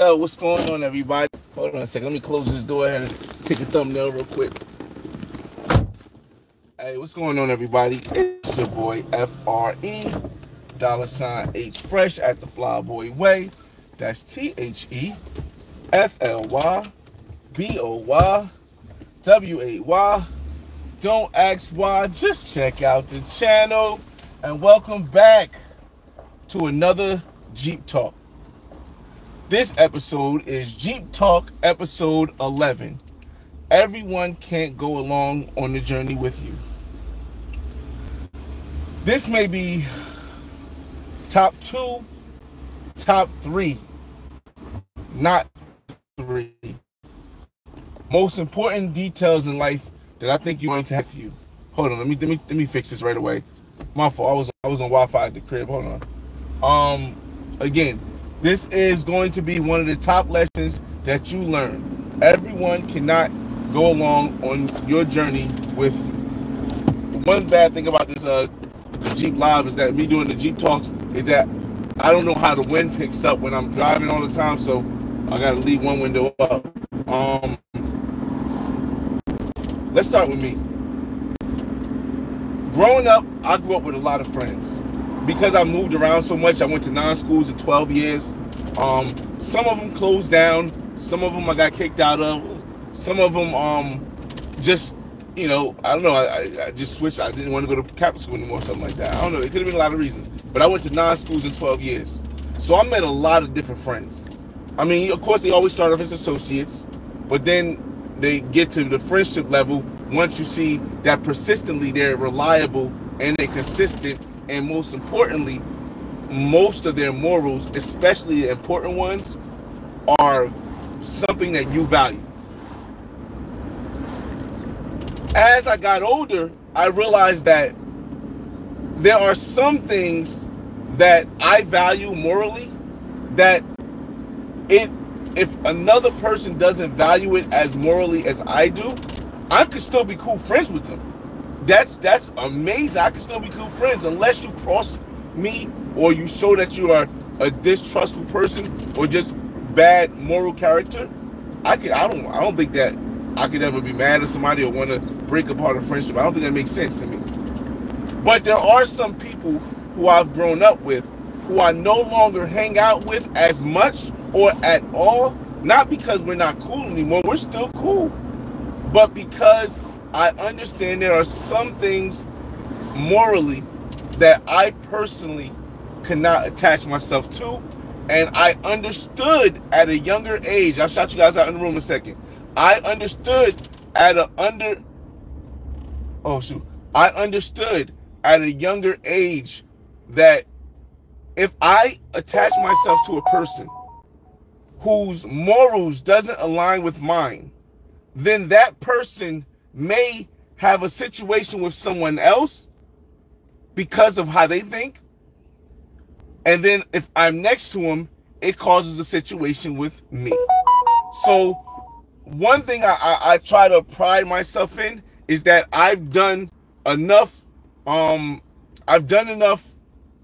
What's going on, everybody? Hold on a second. Let me close this door and take a thumbnail real quick. Hey, what's going on, everybody? It's your boy FRE $H Fresh at the Flyboy Way. That's TheFlyBoy. Don't ask why, just check out the channel. And welcome back to another Jeep Talk. This episode is Jeep Talk episode 11. Everyone can't go along on the journey with you. This may be top 2, top 3, not 3. Most important details in life that I think you're going to have you. Hold on, let me fix this right away. My fault. I was on Wi-Fi at the crib. Hold on. Again, this is going to be one of the top lessons that you learn. Everyone cannot go along on your journey with you. One bad thing about this the Jeep Live is that me doing the Jeep Talks is that I don't know how the wind picks up when I'm driving all the time, so I gotta leave one window up. Let's start with me. Growing up, I grew up with a lot of friends. Because I moved around so much, I went to 9 schools in 12 years. Some of them closed down. Some of them I got kicked out of. Some of them just, I don't know. I just switched. I didn't want to go to Catholic school anymore, something like that. I don't know. It could have been a lot of reasons. But I went to 9 schools in 12 years. So I met a lot of different friends. I mean, of course, they always start off as associates. But then they get to the friendship level once you see that persistently they're reliable and they're consistent. And most importantly, most of their morals, especially the important ones, are something that you value. As I got older, I realized that there are some things that I value morally that if another person doesn't value it as morally as I do, I could still be cool friends with them. That's amazing. I can still be cool friends unless you cross me or you show that you are a distrustful person or just bad moral character. I don't think that I could ever be mad at somebody or want to break apart a friendship. I don't think that makes sense to me. But there are some people who I've grown up with who I no longer hang out with as much or at all, not because we're not cool anymore. We're still cool, but because I understand there are some things morally that I personally cannot attach myself to. And I understood at a younger age, I'll shout you guys out in the room in a second. I understood at a younger age that if I attach myself to a person whose morals doesn't align with mine, then that person may have a situation with someone else because of how they think. And then if I'm next to them, it causes a situation with me. So one thing I try to pride myself in is that I've done enough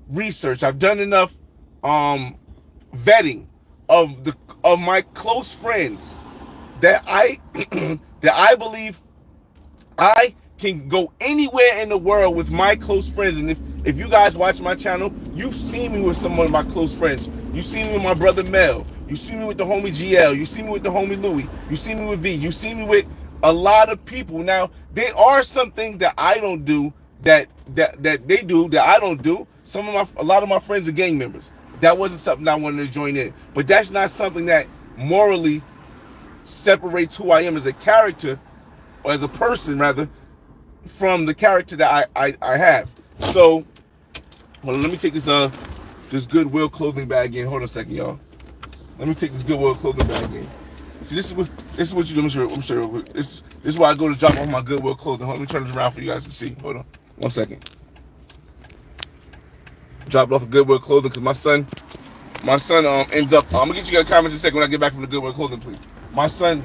research. I've done enough vetting of my close friends that I that I believe I can go anywhere in the world with my close friends. And if you guys watch my channel, you've seen me with some of my close friends. You see me with my brother Mel. You see me with the homie GL. You see me with the homie Louie. You see me with V. You see me with a lot of people. Now, there are some things that I don't do that they do that I don't do. A lot of my friends are gang members. That wasn't something I wanted to join in. But that's not something that morally separates who I am as a character, or as a person rather, from the character that I have. So, hold on, let me take this Goodwill clothing bag in. Hold on a second, y'all. Let me take this Goodwill clothing bag in. See, this is what you do. Let me show you real quick. This is why I go to drop off my Goodwill clothing. Hold on, let me turn this around for you guys to see. Hold on, 1 second. Dropped off of Goodwill clothing because my son ends up. I'm gonna get you guys comments in a second when I get back from the Goodwill clothing, please. My son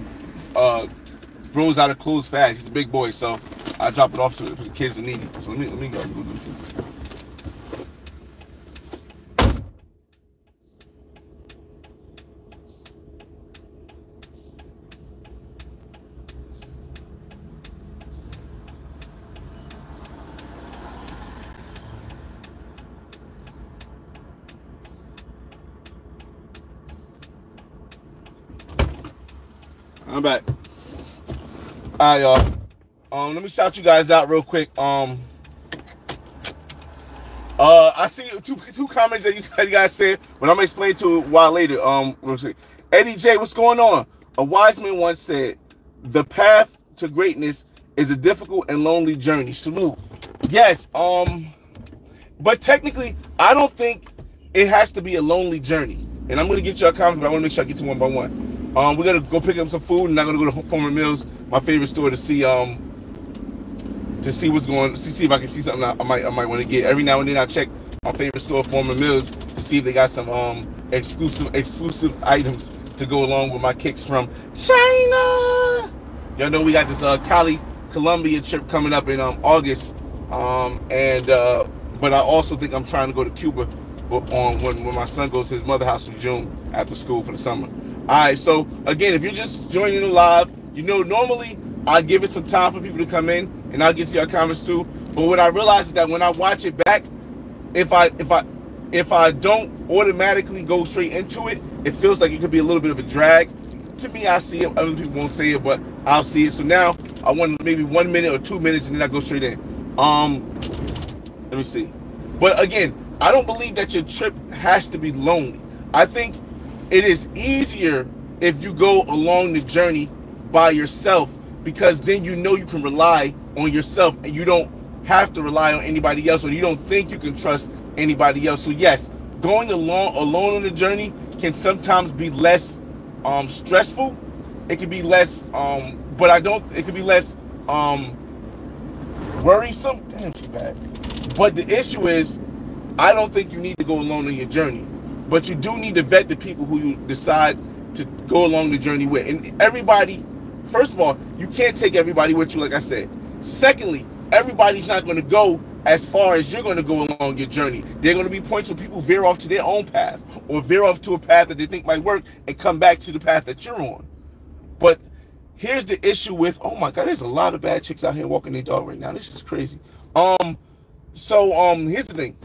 grows out of clothes fast. He's a big boy, so I drop it off to for the kids that need it. So let me go do this. I'm back. All right, y'all. Let me shout you guys out real quick. I see two comments that you guys said, but I'm gonna explain to it a while later. Eddie J, what's going on? A wise man once said, "The path to greatness is a difficult and lonely journey." Salute. Yes. But technically, I don't think it has to be a lonely journey. And I'm gonna get you a comment, but I want to make sure I get to one by one. We're gonna go pick up some food, and I'm gonna go to Former Mills, my favorite store, to see what's going, see if I can see something I might want to get. Every now and then I check my favorite store, Former Mills, to see if they got some exclusive items to go along with my kicks from China. Y'all know we got this Cali, Colombia trip coming up in August, but I also think I'm trying to go to Cuba when my son goes to his mother house in June after school for the summer. All right, so again, if you're just joining the live, you know normally I give it some time for people to come in, and I'll get to your comments too. But what I realize is that when I watch it back, if I don't automatically go straight into it, it feels like it could be a little bit of a drag. To me, I see it. Other people won't say it, but I'll see it. So now I want maybe 1 minute or 2 minutes, and then I go straight in. Let me see. But again, I don't believe that your trip has to be lonely. I think it is easier if you go along the journey by yourself, because then you know you can rely on yourself and you don't have to rely on anybody else, or you don't think you can trust anybody else. So yes, going alone on the journey can sometimes be less stressful. It can be less it can be less worrisome. Damn, too bad. But the issue is, I don't think you need to go alone on your journey, but you do need to vet the people who you decide to go along the journey with. And everybody, first of all, you can't take everybody with you, like I said. Secondly, everybody's not going to go as far as you're going to go along your journey. There are going to be points where people veer off to their own path, or veer off to a path that they think might work and come back to the path that you're on. But here's the issue with, oh my God, there's a lot of bad chicks out here walking their dog right now. This is crazy. Here's the thing.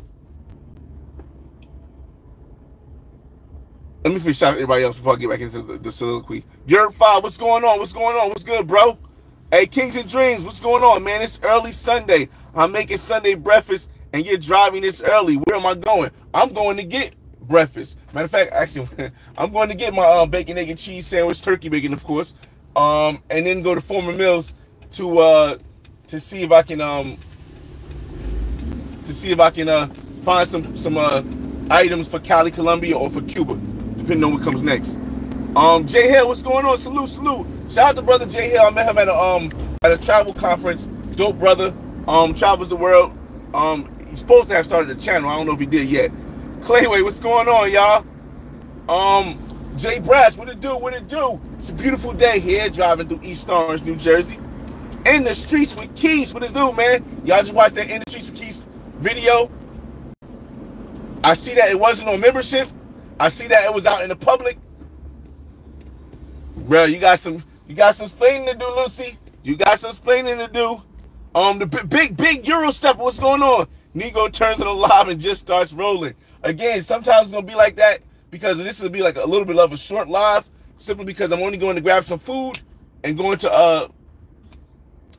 Let me finish out everybody else before I get back into the soliloquy. Yerb 5, what's going on? What's going on? What's good, bro? Hey, Kings and Dreams, what's going on, man? It's early Sunday. I'm making Sunday breakfast, and you're driving this early. Where am I going? I'm going to get breakfast. Matter of fact, actually, I'm going to get my bacon, egg, and cheese sandwich, turkey bacon, of course, and then go to Former Mills to see if I can find some items for Cali, Colombia, or for Cuba, depending on what comes next. Jay Hill, what's going on? Salute. Shout out to brother Jay Hill. I met him at a travel conference. Dope brother. Travels the world. He's supposed to have started a channel. I don't know if he did yet. Clayway, what's going on, y'all? Jay Brass, what it do? It's a beautiful day here, driving through East Orange, New Jersey. In the Streets with Keys, what it do, man? Y'all just watched that In the Streets with Keys video. I see that it wasn't on membership. I see that it was out in the public. Bro, you got some explaining to do, Lucy. You got some explaining to do. The big Euro stepper, what's going on? Nigo turns it on live and just starts rolling. Again, sometimes it's gonna be like that because this will be like a little bit of a short live, simply because I'm only going to grab some food and going to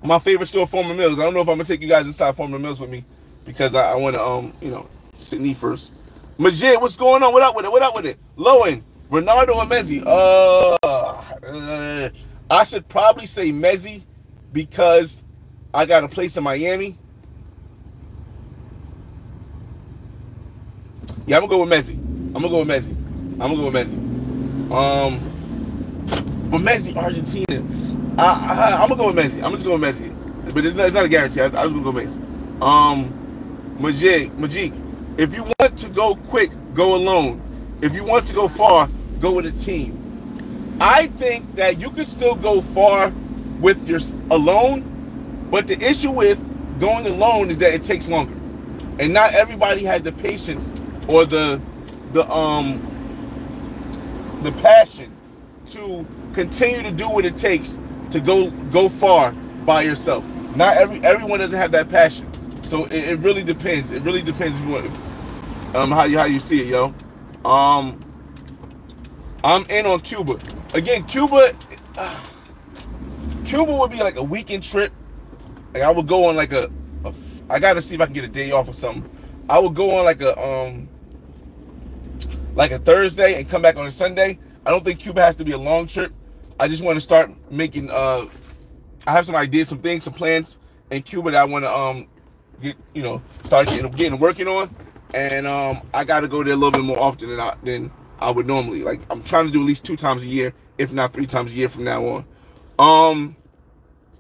my favorite store, Former Mills. I don't know if I'm gonna take you guys inside Former Mills with me because I want to sit and eat first. Majid, what's going on? What up with it? Lowen, Bernardo, or Mezzi? I should probably say Mezzi because I got a place in Miami. Yeah, I'm gonna go with Mezzi. But Mezzi, Argentina. I'm gonna go with Mezzi. I'm just going with Mezzi. But it's not a guarantee. I was gonna go with Mezzi. Majik, if you want to go quick, go alone. If you want to go far, go with a team. I think that you can still go far with your alone, but the issue with going alone is that it takes longer, and not everybody has the patience or the passion to continue to do what it takes to go far by yourself. Not everyone doesn't have that passion, so it really depends. It really depends how you see it, yo. I'm in on Cuba. Again, Cuba, Cuba would be like a weekend trip. Like I would go on like I gotta see if I can get a day off or something. I would go on like a Thursday and come back on a Sunday. I don't think Cuba has to be a long trip. I just want to start making. I have some ideas, some things, some plans in Cuba that I want to start getting working on, and I got to go there a little bit more often than I would normally. Like I'm trying to do at least 2 times a year, if not 3 times a year from now on.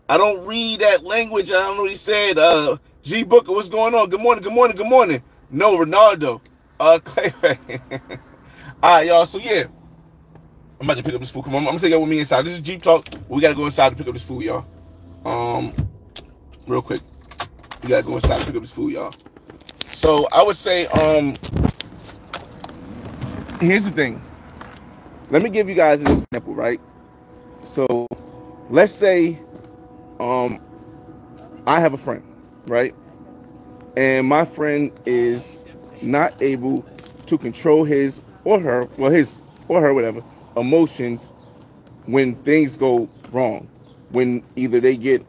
I don't read that language. I don't know what he said. G Booker, what's going on? Good morning, good morning, good morning. No, Ronaldo. Clay. All right, y'all. So yeah, I'm about to pick up this food. Come on, I'm gonna take y'all with me inside. This is Jeep Talk. We gotta go inside to pick up this food, y'all. Real quick. We gotta go inside to pick up this food, y'all. So I would say, here's the thing. Let me give you guys an example, right? So let's say I have a friend, right? And my friend is not able to control his or her, whatever, emotions when things go wrong. When either they get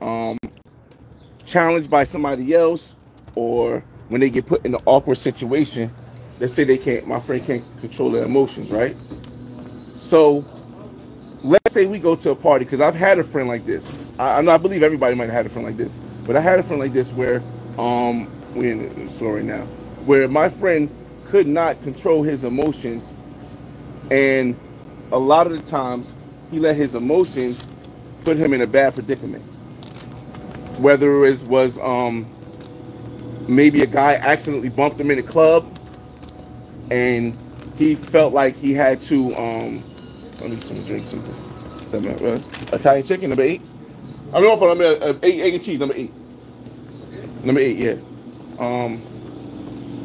challenged by somebody else, or when they get put in an awkward situation. Let's say my friend can't control their emotions, right? So let's say we go to a party, because I've had a friend like this. I believe everybody might have had a friend like this, but I had a friend like this where we're in the story now, where my friend could not control his emotions, and a lot of the times he let his emotions put him in a bad predicament. Whether it was maybe a guy accidentally bumped him in a club, and he felt like he had to I need some drink, something. Italian chicken, number 8. I mean, number 8 egg and cheese, number 8. Number 8, yeah.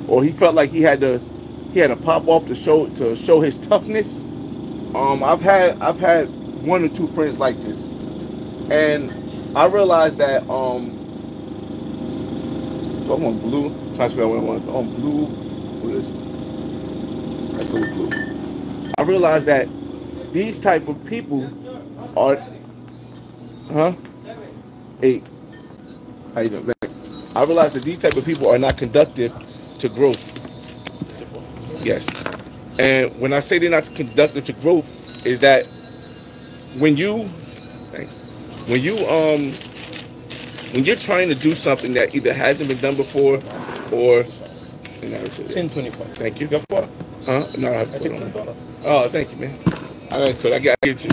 Or he felt like he had to pop off to show his toughness. I've had 1 or 2 friends like this, and I realized that I want blue. Trying to figure out what I want. Blue. What is it? That's what blue. I realized that these type of people are, 8. How you doing? Thanks. I realized that these type of people are not conductive to growth. Yes. And when I say they're not conductive to growth, is that when you're trying to do something that either hasn't been done before, or 10:25. Thank you. Got water? Huh? No, I have to put it on. Oh, thank you, man. I got it.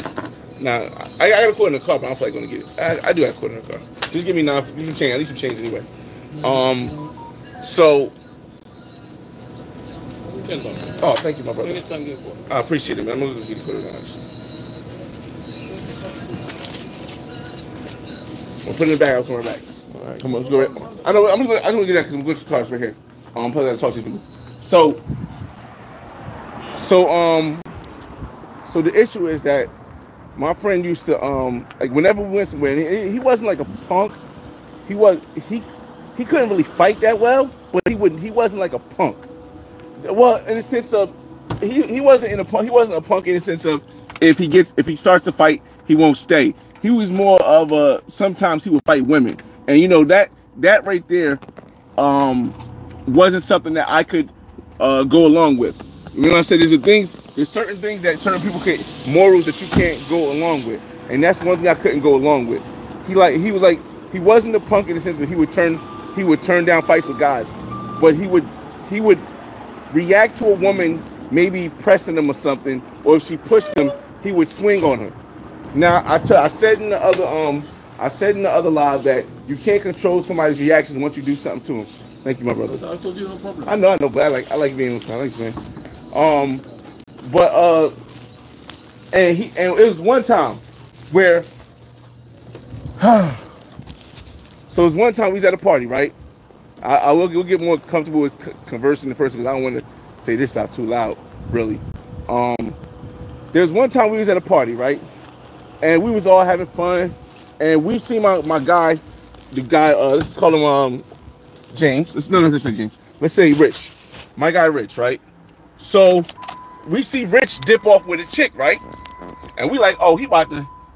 Now I got a quarter in the car, but I don't feel like going to get it. I do have a quarter in the car. Just give me 9. You can change. I need some change anyway. So. Oh, thank you, my brother. I appreciate it, man. I'm gonna go get the quarter now. We'll put it in the bag. I'll come right back. All right, come on, let's go. I know. I'm gonna get that because I'm going to the cars right here. Plus I gotta talk to people. So the issue is that my friend used to like whenever we went somewhere, he wasn't like a punk. He couldn't really fight that well, but he wasn't like a punk. Well, in the sense of he wasn't a punk in the sense of if he starts to fight, he won't stay. He was more of sometimes he would fight women, and you know that right there wasn't something that I could go along with. You know what I'm saying? There's certain things that certain people morals that you can't go along with, and that's one thing I couldn't go along with. He wasn't a punk in the sense that he would turn down fights with guys, but he would react to a woman maybe pressing him or something, or if she pushed him, he would swing on her. Now I said in the other live that you can't control somebody's reactions once you do something to them. Thank you, my brother. I told you no problem. I know, but I like being on time. Thanks, man. And it was one time where so it was one time we was at a party, right? I will get more comfortable with conversing in person because I don't want to say this out too loud, really. There was one time we was at a party, right? And we was all having fun, and we see my guy, the guy. Let's call him James. Let's say James. Let's say Rich. My guy Rich, right? So we see Rich dip off with a chick, right? And we like, oh, he about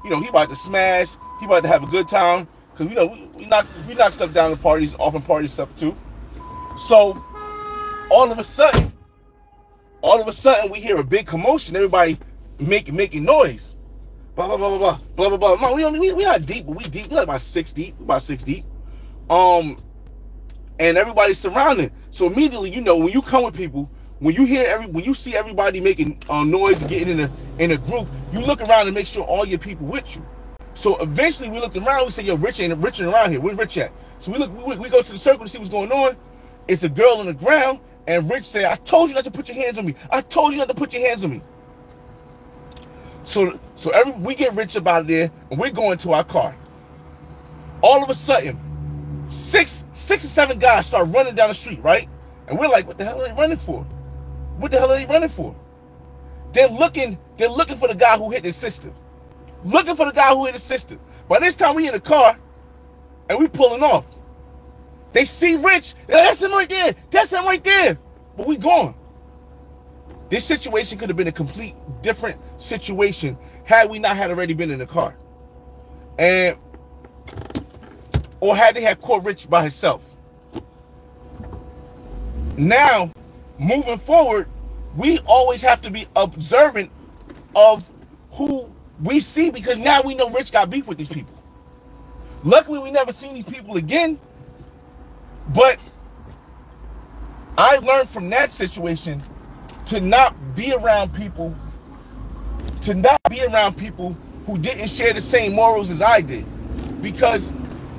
he about to smash. He about to have a good time. Because, we knock stuff down in parties, often party stuff too. So, all of a sudden, we hear a big commotion. Everybody making noise. Blah, blah, blah, blah, blah, blah, blah. No, we not deep, but we deep. We like about 6 deep. About 6 deep. And everybody's surrounded. So immediately, when you come with people, when you see everybody making noise and getting in a group, you look around and make sure all your people with you. So eventually we looked around, we said, yo, Rich ain't around here. Where's Rich at? So we go to the circle to see what's going on. It's a girl on the ground, and Rich said, I told you not to put your hands on me. I told you not to put your hands on me. So we get Rich up out of there, and we're going to our car. All of a sudden, six or seven guys start running down the street, right? And we're like, what the hell are they running for? What the hell are they running for? They're looking for the guy who hit his sister. By this time, we in the car, and we pulling off. They see Rich. That's him right there. But we gone. This situation could have been a complete different situation had we not had already been in the car. Or had they had caught Rich by himself. Now, moving forward, we always have to be observant of who we see, because now we know Rich got beef with these people. Luckily, we never seen these people again. But I learned from that situation to not be around people who didn't share the same morals as I did. Because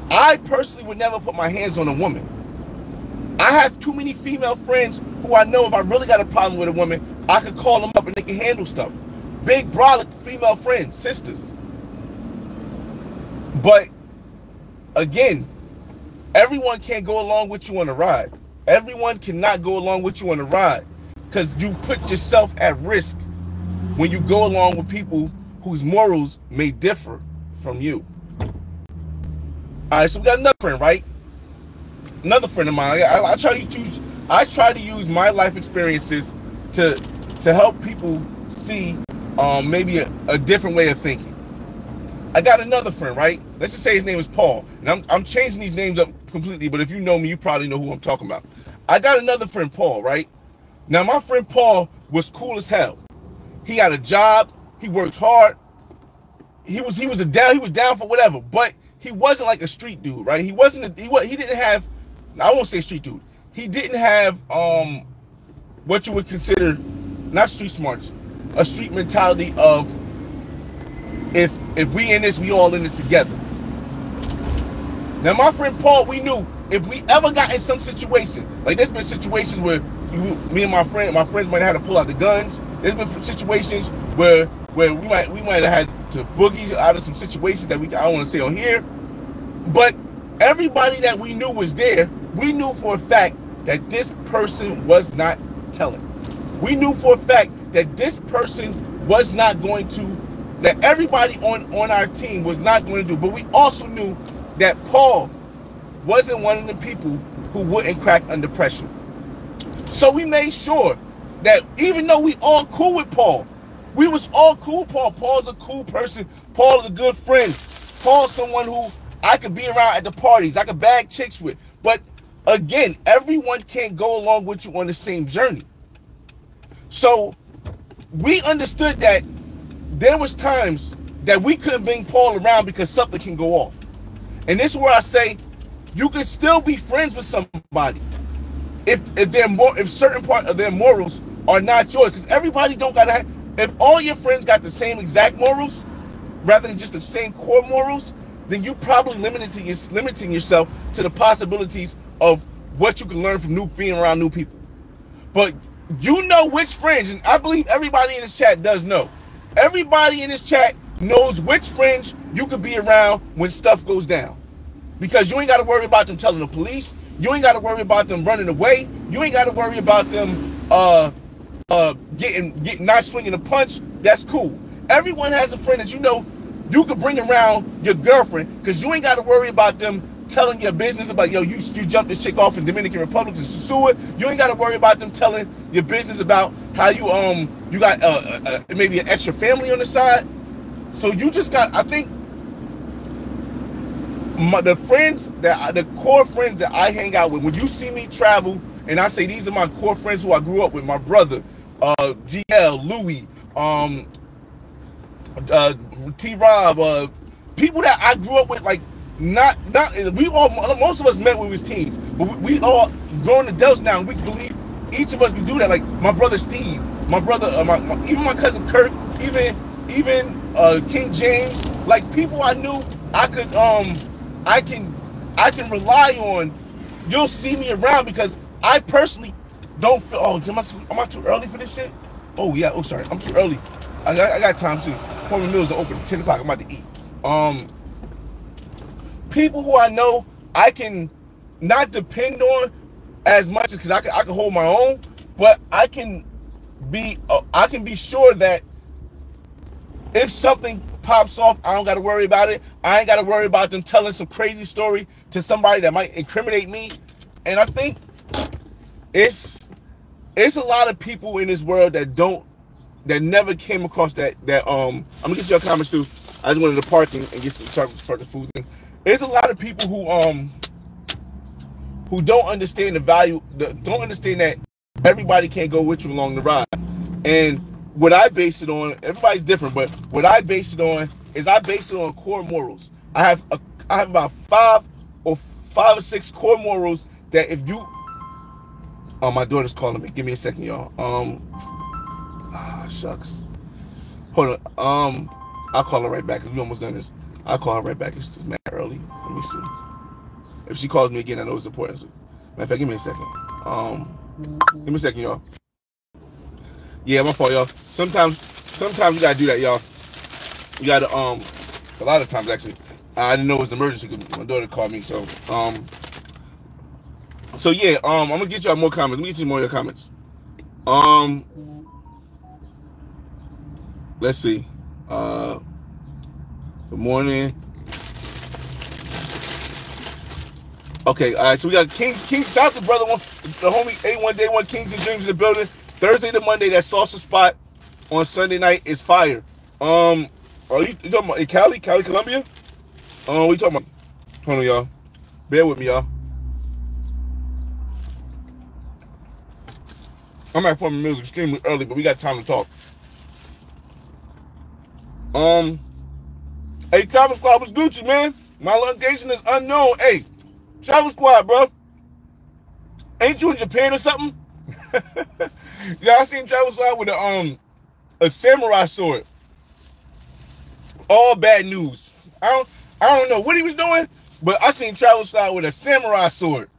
I personally would never put my hands on a woman. I have too many female friends who I know if I really got a problem with a woman, I could call them up and they can handle stuff. Big brolic female friends, sisters. But again, everyone can't go along with you on a ride. Everyone cannot go along with you on a ride, because you put yourself at risk when you go along with people whose morals may differ from you. All right, so we got another friend, right? Another friend of mine. I try to use my life experiences to help people see maybe a different way of thinking. I got another friend, right? Let's just say his name is Paul. And I'm changing these names up completely, but if you know me, you probably know who I'm talking about. I got another friend, Paul, right? Now, my friend Paul was cool as hell. He had a job. He worked hard. He was down for whatever, but he wasn't like a street dude, right? He didn't have, I won't say street dude. He didn't have what you would consider not street smarts, a street mentality of if we in this, we all in this together. Now, my friend Paul, we knew if we ever got in some situation, like there's been situations where me and my friends might have had to pull out the guns. There's been situations where we might have had to boogie out of some situations that I don't want to say on here. But everybody that we knew was there, we knew for a fact that this person was not telling. We knew for a fact that this person was not going to, that everybody on our team was not going to do. But we also knew that Paul wasn't one of the people who wouldn't crack under pressure. So we made sure that even though we all cool with Paul, we was all cool with Paul. Paul's a cool person. Paul is a good friend. Paul's someone who I could be around at the parties. I could bag chicks with. But again, everyone can't go along with you on the same journey. So we understood that there was times that we couldn't bring Paul around because something can go off. And this is where I say you can still be friends with somebody if certain part of their morals are not yours. Because everybody don't gotta have, if all your friends got the same exact morals rather than just the same core morals, then you probably limiting yourself to the possibilities of what you can learn from being around new people. But you know which friends, and I believe everybody in this chat does know. Everybody in this chat knows which friends you could be around when stuff goes down. Because you ain't got to worry about them telling the police. You ain't got to worry about them running away. You ain't got to worry about them getting not swinging a punch. That's cool. Everyone has a friend that you know you could bring around your girlfriend, because you ain't got to worry about them telling your business about, yo, you jumped this chick off in Dominican Republic to sue it. You ain't got to worry about them telling your business about how you got maybe an extra family on the side. So you just got, I think, the core friends that I hang out with, when you see me travel, and I say these are my core friends who I grew up with, my brother, GL, Louis, T-Rob, people that I grew up with, like, most of us met when we was teens, but we all grown adults now, and we believe each of us can do that. Like my brother Steve, my brother, even my cousin Kirk, even King James, like people I knew I can rely on. You'll see me around because I personally don't feel. Oh, am I too early for this shit? Oh yeah. Oh sorry, I'm too early. I got time too. Coleman Mills are open at 10 o'clock. I'm about to eat. People who I know I can not depend on as much because I can hold my own, but I can be sure that if something pops off, I don't got to worry about it. I ain't got to worry about them telling some crazy story to somebody that might incriminate me. And I think it's a lot of people in this world that never came across that. I'm gonna get your comments too. I just wanted to park and get some chocolate for the food thing. There's a lot of people who don't understand the value, don't understand that everybody can't go with you along the ride. And what I base it on, everybody's different, but what I base it on is I base it on core morals. I have about five or six core morals that if you, oh, my daughter's calling me. Give me a second, y'all. Shucks. Hold on. I'll call her right back because we almost done this. I'll call her right back. It's just mad early. Let me see. If she calls me again, I know it's important. Matter of fact, give me a second. Give me a second, y'all. Yeah, my fault, y'all. Sometimes you gotta do that, y'all. You gotta a lot of times actually. I didn't know it was an emergency because my daughter called me. So yeah, I'm gonna get y'all more comments. Let me get you more of your comments. Let's see. Good morning. Okay, all right, so we got Kings, shout out to brother one, the homie A1 Day One Kings and Dreams in the building. Thursday to Monday, that salsa spot on Sunday night is fire. Are you talking about in Cali, Columbia? We talking about, hold on, y'all. Bear with me, y'all. I'm at Foreman Mills extremely early, but we got time to talk. Hey, Travel Squad was Gucci, man. My location is unknown. Hey, Travel Squad, bro. Ain't you in Japan or something? Y'all seen Travel Squad with a samurai sword. All bad news. I don't know what he was doing, but I seen Travel Squad with a samurai sword.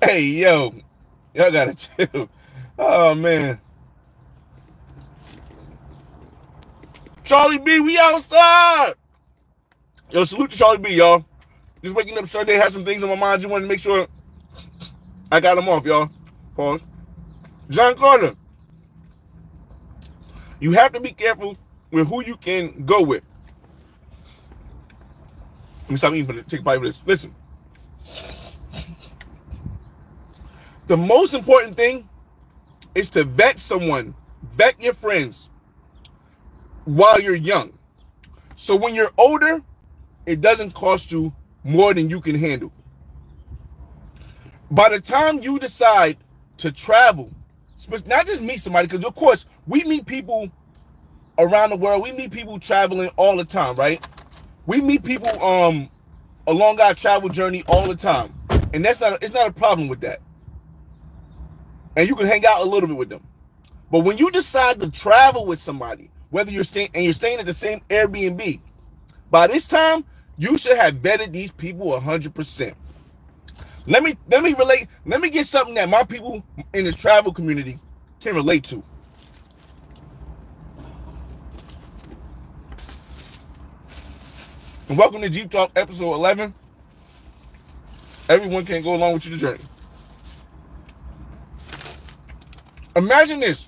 Hey, yo. Y'all gotta chill. Oh, man. Charlie B, we outside. Yo, salute to Charlie B, y'all. Just waking up Sunday, had some things on my mind. Just wanted to make sure I got them off, y'all. Pause. John Carter. You have to be careful with who you can go with. Let me stop eating for the take a bite of this. Listen. The most important thing is to vet someone. Vet your friends while you're young. So when you're older, it doesn't cost you more than you can handle. By the time you decide to travel, not just meet somebody, because of course we meet people around the world. We meet people traveling all the time, right? We meet people along our travel journey all the time, and it's not a problem with that. And you can hang out a little bit with them. But when you decide to travel with somebody, whether you're staying at the same Airbnb, by this time you should have vetted these people 100%. Let me relate. Let me get something that my people in this travel community can relate to. And welcome to Jeep Talk episode 11. Everyone can go along with your journey. Imagine this.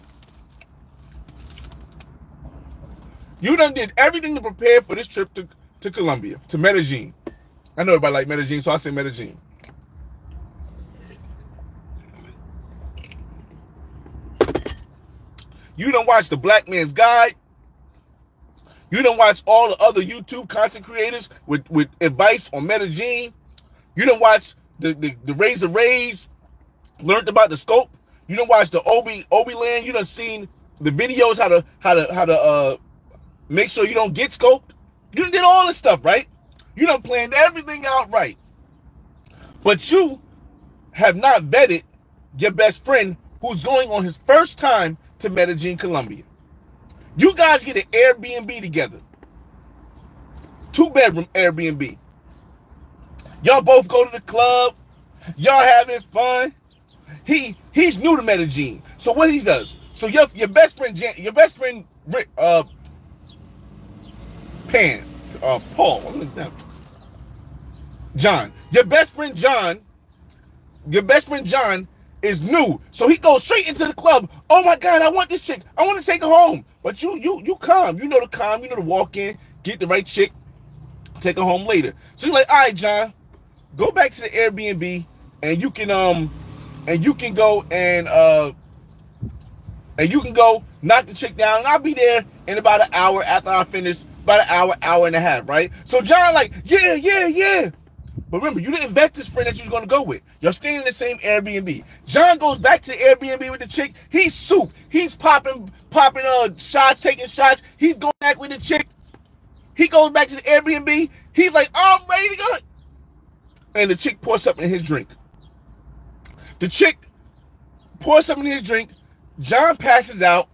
You done did everything to prepare for this trip to Colombia, to Medellin. I know everybody like Medellin, so I say Medellin. You done watched The Black Man's Guide. You done watch all the other YouTube content creators with advice on Medellin. You done watch the Razor Rays, learned about the scope. You done watch the Obi Land. You done seen the videos how to make sure you don't get scoped. You done did all this stuff, right? You done planned everything out right. But you have not vetted your best friend who's going on his first time to Medellin, Colombia. You guys get an Airbnb together. 2-bedroom Airbnb. Y'all both go to the club. Y'all having fun. He's new to Medellin. So what he does? So your best friend John. Your best friend John is new. So he goes straight into the club. Oh my God, I want this chick. I want to take her home. But you calm. You know to walk in, get the right chick, take her home later. So you're like, all right, John, go back to the Airbnb and you can go and you can go knock the chick down. And I'll be there in about an hour after I finish, about an hour and a half, right? So John like, yeah. But remember, you didn't vet this friend that you was going to go with. Y'all staying in the same Airbnb. John goes back to the Airbnb with the chick. He's soup. He's popping shots, taking shots. He's going back with the chick. He goes back to the Airbnb. He's like, oh, I'm ready to go. And the chick pours something in his drink. The chick pours something in his drink. John passes out.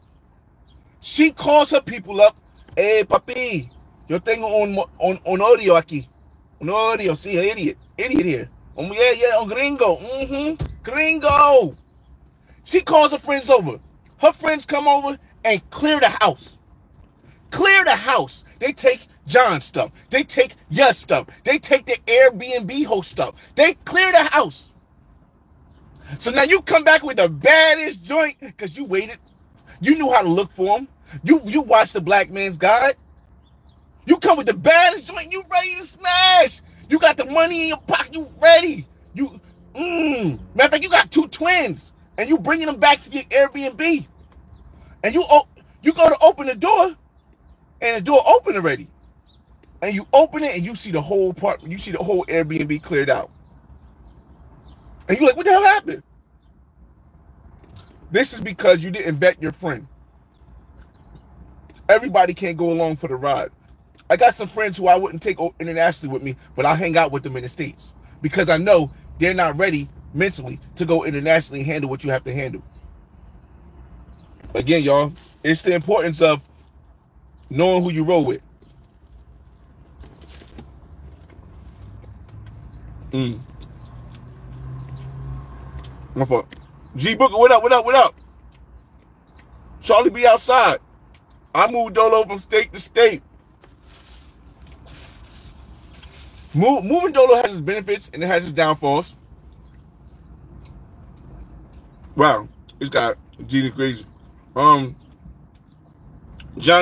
She calls her people up. Hey, papi, yo tengo un audio aquí. Un audio, sí, idiot here. Yeah, un gringo. Gringo. She calls her friends over. Her friends come over and clear the house. Clear the house. They take John's stuff. They take your stuff. They take the Airbnb host stuff. They clear the house. So now you come back with the baddest joint because you waited. You knew how to look for him. You watched the Black Man's Guide. You come with the baddest joint. You ready to smash. You got the money in your pocket. You ready. Matter of fact, you got 2 twins. And you bringing them back to your Airbnb. And you go to open the door. And the door open already. And you open it and you see the whole apartment. You see the whole Airbnb cleared out. And you're like, what the hell happened? This is because you didn't vet your friend. Everybody can't go along for the ride. I got some friends who I wouldn't take internationally with me, but I'll hang out with them in the States. Because I know they're not ready mentally to go internationally and handle what you have to handle. Again, y'all, it's the importance of knowing who you roll with. My fault. G Booker, what up? Charlie be outside. I moved Dolo from state to state. Moving Dolo has its benefits and it has its downfalls. Wow, this guy, Gina crazy. John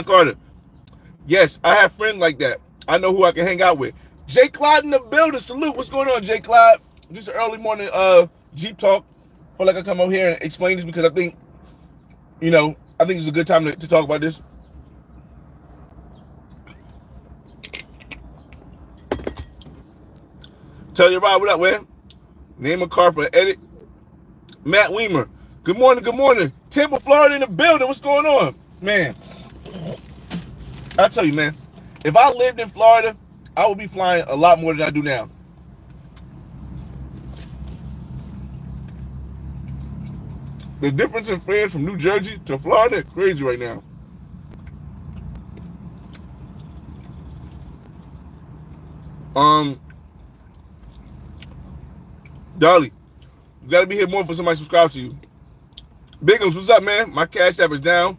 Carter. Yes, I have friends like that. I know who I can hang out with. Jay Clyde in the building. Salute. What's going on, Jay Clyde? Just an early morning Jeep talk. I feel like I come over here and explain this because I think, I think it's a good time to talk about this. Tell you right, what up, man? Name a car for edit. Matt Weimer. Good morning. Tampa, Florida in the building. What's going on? Man, I'll tell you, man. If I lived in Florida, I would be flying a lot more than I do now. The difference in fares from New Jersey to Florida is crazy right now. Dolly, you gotta be here more for somebody subscribe to you. Bigums, what's up, man? My Cash App is down.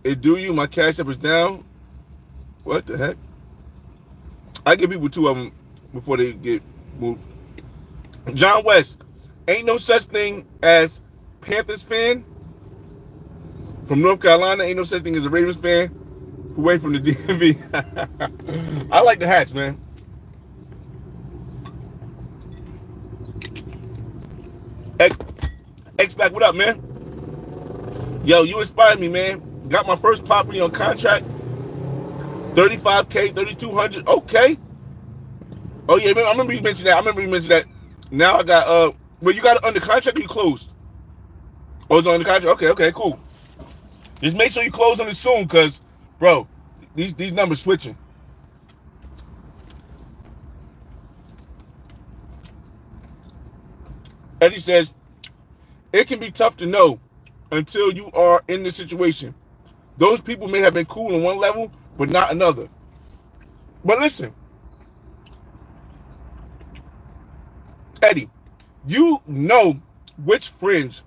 My Cash App is down. What the heck? I give people 2 of them before they get moved. John West, ain't no such thing as Panthers fan from North Carolina. Ain't no such thing as a Ravens fan who went from the DMV. I like the hats, man. X-Back, what up, man? Yo, you inspired me, man. Got my first property on contract. $35K, $3,200. Okay. Oh yeah, I remember you mentioned that. Now I got well, you got it under contract or you closed? Oh, it's on the contract. Okay, cool. Just make sure you close on it soon, cause, bro, these numbers switching. Eddie says, it can be tough to know until you are in this situation. Those people may have been cool on one level, but not another. But listen, Eddie, you know which friends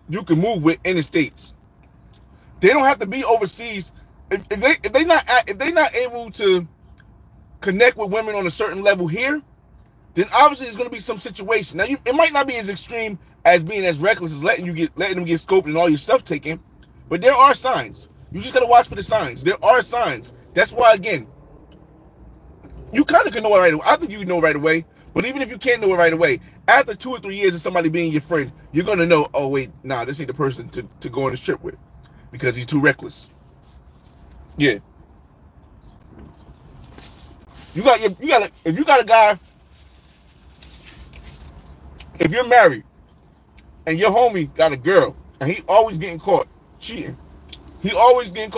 you can move with in the States. They don't have to be overseas. If they not able to connect with women on a certain level here, then obviously there's going to be some situation. Now, it might not be as extreme as being as reckless as letting them get scoped and all your stuff taken, but there are signs. You just got to watch for the signs. There are signs. That's why, again, you kind of can know it right away. I think you know right away, but even if you can't know it right away, after 2 or 3 years of somebody being your friend, you're going to know, oh, wait, nah, this ain't the person to go on this trip with because he's too reckless. Yeah. If you got a guy, if you're married and your homie got a girl and he always getting caught cheating, he always getting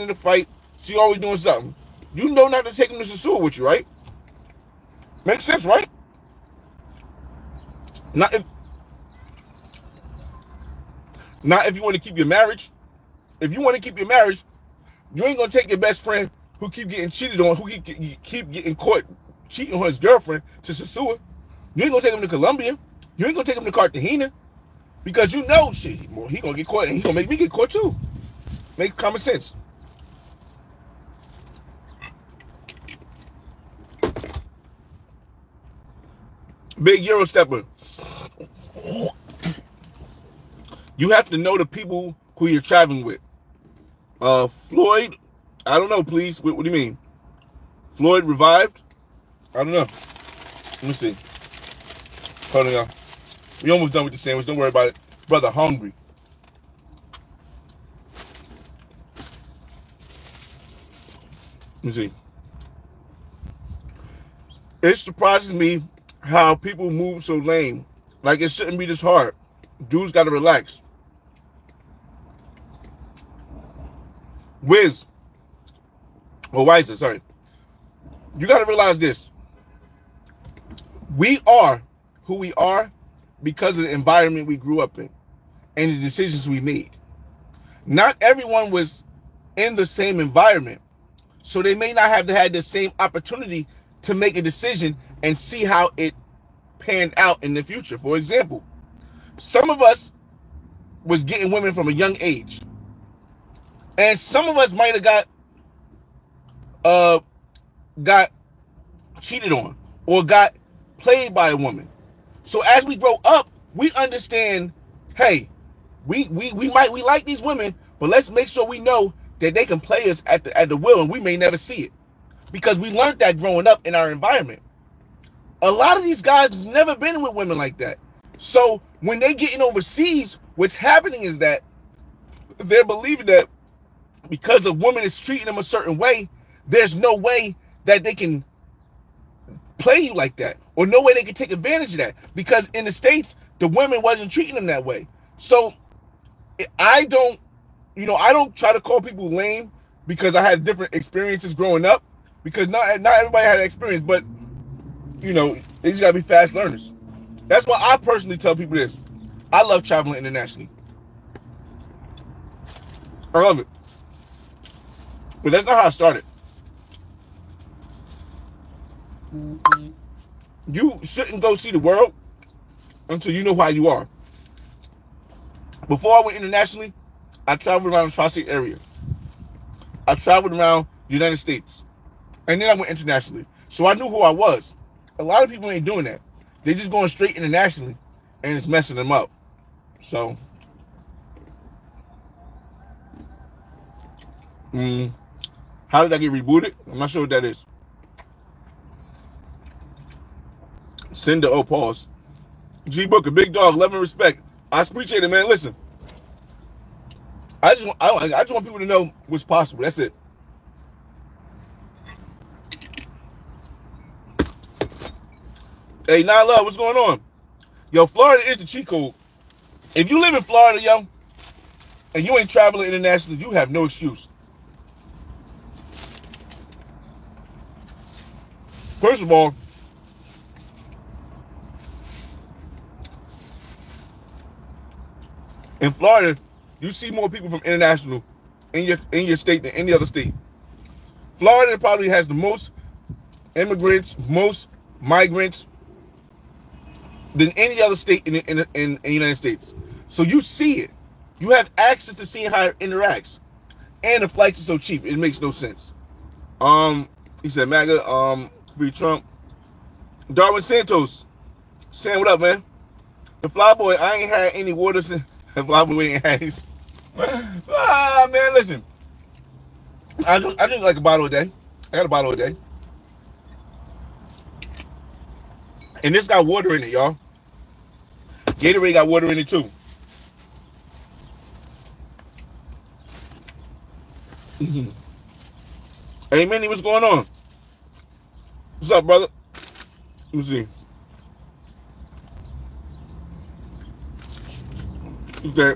in a fight, she always doing something, you know not to take him to Sasua with you, right? Makes sense, right? Not if you want to keep your marriage. If you want to keep your marriage, you ain't gonna take your best friend who keep getting cheated on, who keep getting caught cheating on his girlfriend to Sasua. You ain't gonna take him to Colombia. You ain't gonna take him to Cartagena, because you know shit, he gonna get caught and he gonna make me get caught too. Make common sense. Big Euro stepper. You have to know the people who you're traveling with. Floyd, I don't know, please. What do you mean? Floyd revived? I don't know. Let me see. Hold on, y'all. We almost done with the sandwich. Don't worry about it. Brother, hungry. Let me see. It surprises me how people move so lame. Like it shouldn't be this hard. Dudes gotta relax. Wiz. Or Wiser, sorry. You gotta realize this. We are who we are because of the environment we grew up in and the decisions we made. Not everyone was in the same environment, so they may not have had the same opportunity to make a decision and see how it panned out in the future. For example, some of us was getting women from a young age, and some of us might have got cheated on or got played by a woman. So as we grow up, we understand, hey, we like these women, but let's make sure we know that they can play us at the will, and we may never see it because we learned that growing up in our environment. A lot of these guys never been with women like that. So when they getting overseas, what's happening is that they're believing that because a woman is treating them a certain way, there's no way that they can play you like that, or no way they can take advantage of that, because in the States the women wasn't treating them that way. So I don't try to call people lame because I had different experiences growing up, because not everybody had that experience, but they just gotta be fast learners. That's why I personally tell people this. I love traveling internationally. I love it. But that's not how I started. You shouldn't go see the world until you know how you are. Before I went internationally, I traveled around the tri-state area. I traveled around the United States. And then I went internationally. So I knew who I was. A lot of people ain't doing that. They're just going straight internationally, and it's messing them up. So, how did I get rebooted? I'm not sure what that is. Cinder, oh, pause. G Booker, big dog, love and respect. I appreciate it, man. Listen, I just want people to know what's possible. That's it. Hey, Nine Love, what's going on? Yo, Florida is the cheat code. If you live in Florida, yo, and you ain't traveling internationally, you have no excuse. First of all, in Florida, you see more people from international in your state than any other state. Florida probably has the most immigrants, most migrants than any other state in the United States. So you see it. You have access to seeing how it interacts. And the flights are so cheap, it makes no sense. He said MAGA, free Trump. Darwin Santos, saying what up, man? The Flyboy, I ain't had any water since the Flyboy ain't had his. Man, listen. I drink like a bottle a day. I got a bottle a day. And this got water in it, y'all. Gatorade got water in it too. Hey, Minnie, what's going on? What's up, brother? Let me see. Okay.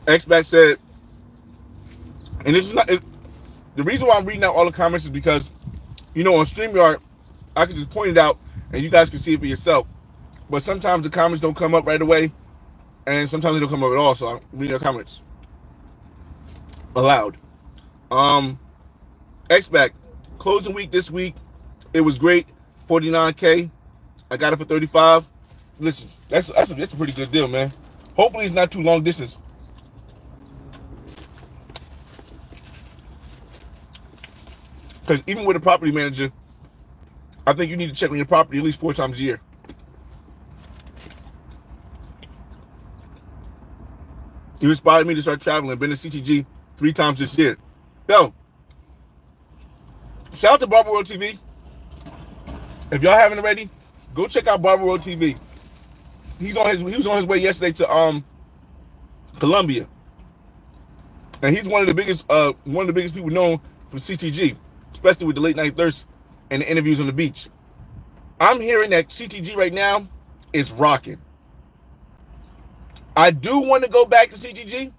X-Back said, and this is not, the reason why I'm reading out all the comments is because, you know, on StreamYard, I can just point it out and you guys can see it for yourself. But sometimes the comments don't come up right away, and sometimes they don't come up at all, so I'm reading your comments aloud. X-Back, closing week this week, it was great, 49K. I got it for 35. Listen, that's a pretty good deal, man. Hopefully it's not too long distance. Because even with a property manager, I think you need to check on your property at least 4 times a year. You inspired me to start traveling. Been to CTG 3 times this year. Yo, shout out to Barber World TV. If y'all haven't already, go check out Barber World TV. He was on his way yesterday to Colombia, and he's one of the biggest people known from CTG, especially with the late night thirst and the interviews on the beach. I'm hearing that CTG right now is rocking. I do want to go back to CTG,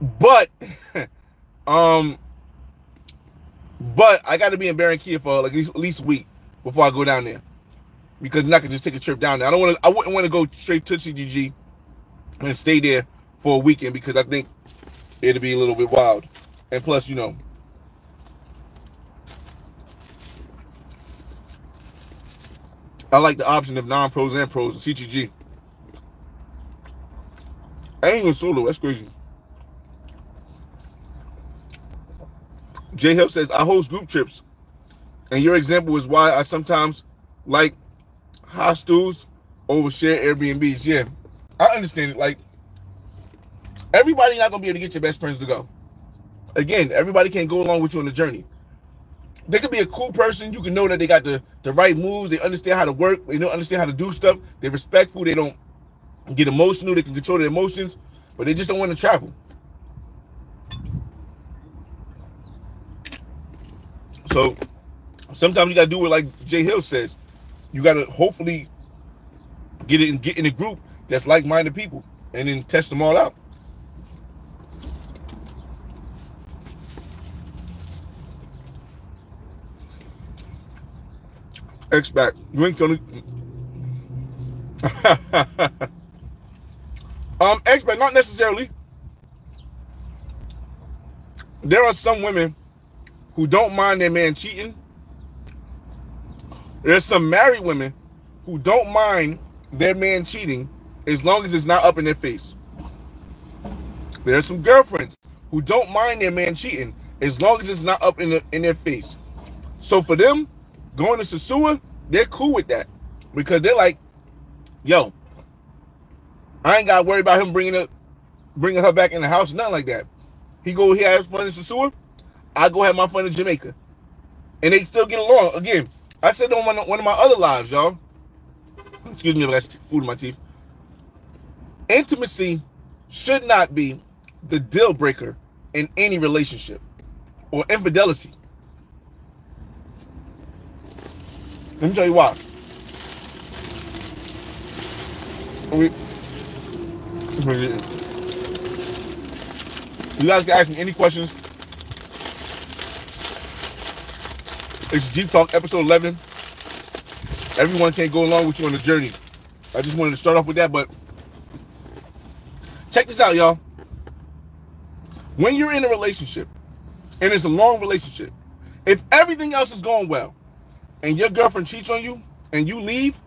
but but I got to be in Barranquilla for like at least a week before I go down there, because I'm not gonna just take a trip down there. I wouldn't want to go straight to CTG and stay there for a weekend, because I think it'd be a little bit wild. And plus, you know, I like the option of non-pros and pros in CTG. I ain't even solo. That's crazy. J Hill says, I host group trips, and your example is why I sometimes like hostels over shared Airbnbs. Yeah, I understand it. Like, everybody not gonna be able to get your best friends to go. Again, everybody can't go along with you on the journey. They could be a cool person. You can know that they got the right moves. They understand how to work. They don't understand how to do stuff. They're respectful. They don't get emotional. They can control their emotions, but they just don't want to travel. So sometimes you gotta do what like Jay Hill says. You gotta hopefully get in a group that's like-minded people, and then test them all out. X-Back, you ain't gonna X-Back, not necessarily. There are some women who don't mind their man cheating. There's some married women who don't mind their man cheating as long as it's not up in their face. There's some girlfriends who don't mind their man cheating as long as it's not up in their face. So for them, going to Sosua, they're cool with that, because they're like, yo, I ain't got to worry about him bringing her back in the house, nothing like that. He has fun in Sosua, I go have my fun in Jamaica, and they still get along. Again, I said on one of my other lives, y'all, excuse me if I got food in my teeth, intimacy should not be the deal breaker in any relationship, or infidelity. Let me tell you why. You guys can ask me any questions. It's Jeep Talk, episode 11. Everyone can't go along with you on the journey. I just wanted to start off with that, but check this out, y'all. When you're in a relationship, and it's a long relationship, if everything else is going well, and your girlfriend cheats on you, and you leave,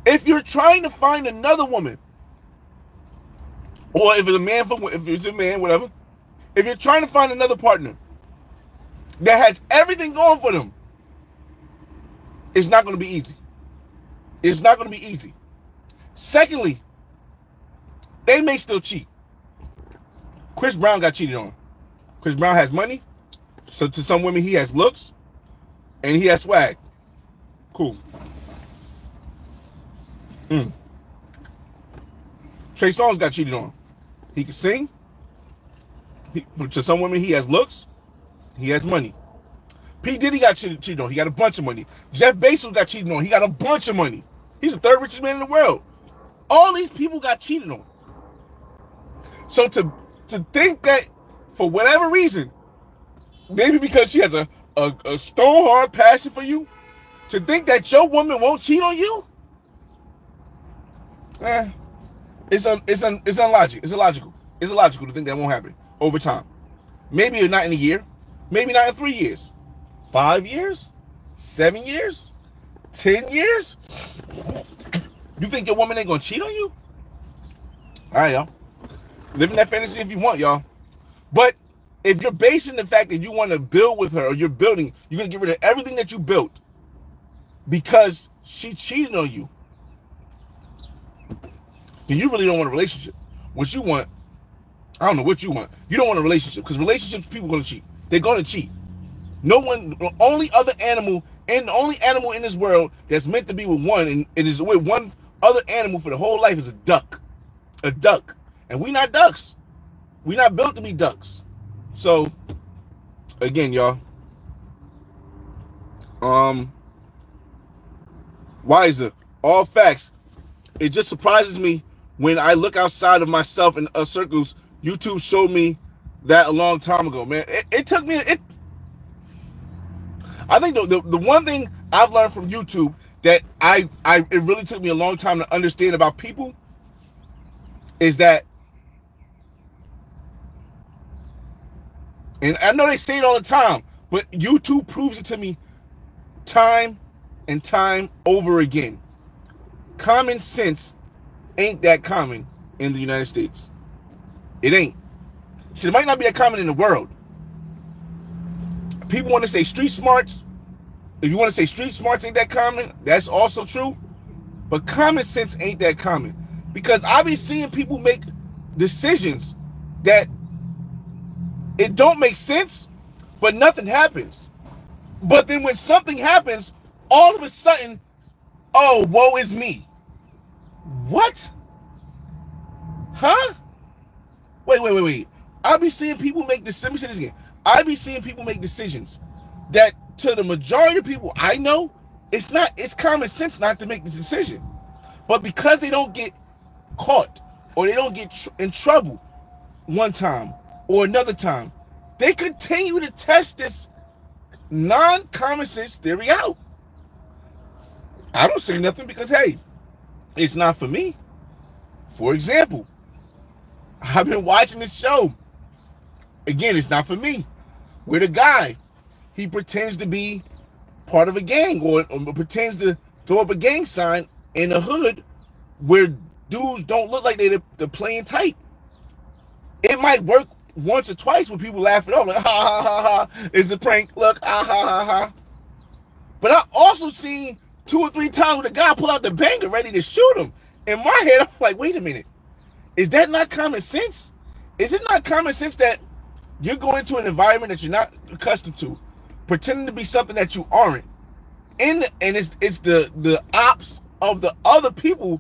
if you're trying to find another woman, or if it's a man, whatever, if you're trying to find another partner that has everything going for them, it's not going to be easy. It's not going to be easy. Secondly, they may still cheat. Chris Brown got cheated on. Chris Brown has money. So to some women, he has looks. And he has swag. Cool. Trey Songz got cheated on. He can sing. To some women, he has looks. He has money. P. Diddy got cheated on. He got a bunch of money. Jeff Bezos got cheated on. He got a bunch of money. He's the third richest man in the world. All these people got cheated on. So to think that for whatever reason, maybe because she has a stone hard passion for you, to think that your woman won't cheat on you, it's unlogical. It's illogical. It's illogical to think that won't happen over time. Maybe not in a year. Maybe not in 3 years. 5 years? 7 years? 10 years? You think your woman ain't gonna cheat on you? All right, y'all. Live in that fantasy if you want, y'all. But if you're basing the fact that you want to build with her, or you're going to get rid of everything that you built because she cheated on you, then you really don't want a relationship. What you want, I don't know what you want. You don't want a relationship, because relationships, people are going to cheat. They're going to cheat. The only animal in this world that's meant to be with one, and it is with one other animal for the whole life, is a duck. A duck. And we not ducks. We not built to be ducks. So, again, y'all. Wiser. All facts. It just surprises me when I look outside of myself in circles. YouTube showed me that a long time ago, man. It took me... I think the one thing I've learned from YouTube that it really took me a long time to understand about people is that, and I know they say it all the time, but YouTube proves it to me time and time over again. Common sense ain't that common in the United States. It ain't. It might not be that common in the world. People want to say street smarts. If you want to say street smarts ain't that common, that's also true. But common sense ain't that common. Because I be seeing people make decisions that it don't make sense, but nothing happens. But then when something happens, all of a sudden, oh, woe is me. What? Huh? Wait. I be seeing people make decisions. Let me say this again. I be seeing people make decisions that to the majority of people I know, it's common sense not to make this decision. But because they don't get caught, or they don't get in trouble one time or another time, they continue to test this non-common sense theory out. I don't say nothing because, hey, it's not for me. For example, I've been watching this show. Again, it's not for me. With a guy, he pretends to be part of a gang, or pretends to throw up a gang sign in a hood where dudes don't look like they're playing tight. It might work once or twice when people laugh it off, like, ha ha ha ha, it's a prank, look, ha ha ha ha. But I also seen 2 or 3 times where the guy pull out the banger ready to shoot him. In my head, I'm like, wait a minute. Is that not common sense? Is it not common sense that you're going to an environment that you're not accustomed to, pretending to be something that you aren't, and it's the ops of the other people,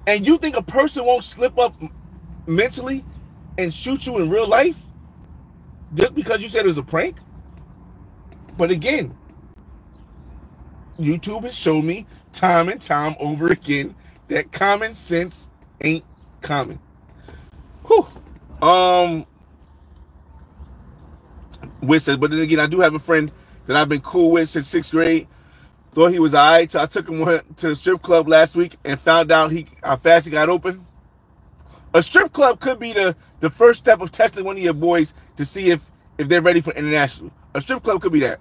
and you think a person won't slip up mentally and shoot you in real life just because you said it was a prank? But again, YouTube has shown me time and time over again that common sense ain't common. Whew. Which says, but then again, I do have a friend that I've been cool with since 6th grade. Thought he was alright, so I took him to the strip club last week and found out how fast he got open. A strip club could be the first step of testing one of your boys to see if they're ready for international. A strip club could be that.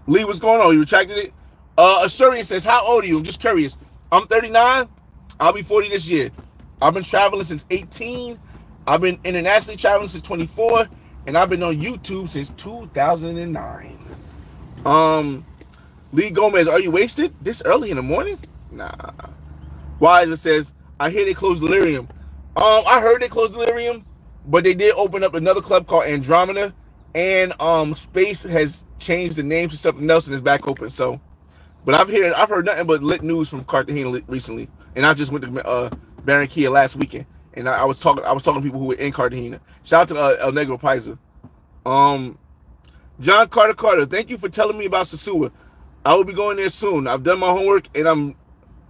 Lee, what's going on? You retracted it? Asurian says, how old are you? I'm just curious. I'm 39. I'll be 40 this year. I've been traveling since 18. I've been internationally traveling since 24. And I've been on YouTube since 2009. Lee Gomez, are you wasted this early in the morning? Nah. Wise says, I hear they closed Delirium. I heard they closed Delirium, but they did open up another club called Andromeda, and Space has changed the name to something else and is back open. So, but I've heard nothing but lit news from Cartagena recently, and I just went to Barranquilla last weekend, and I was talking to people who were in Cartagena. Shout out to El Negro Paisa. John Carter, thank you for telling me about Sosua. I will be going there soon. I've done my homework, and I'm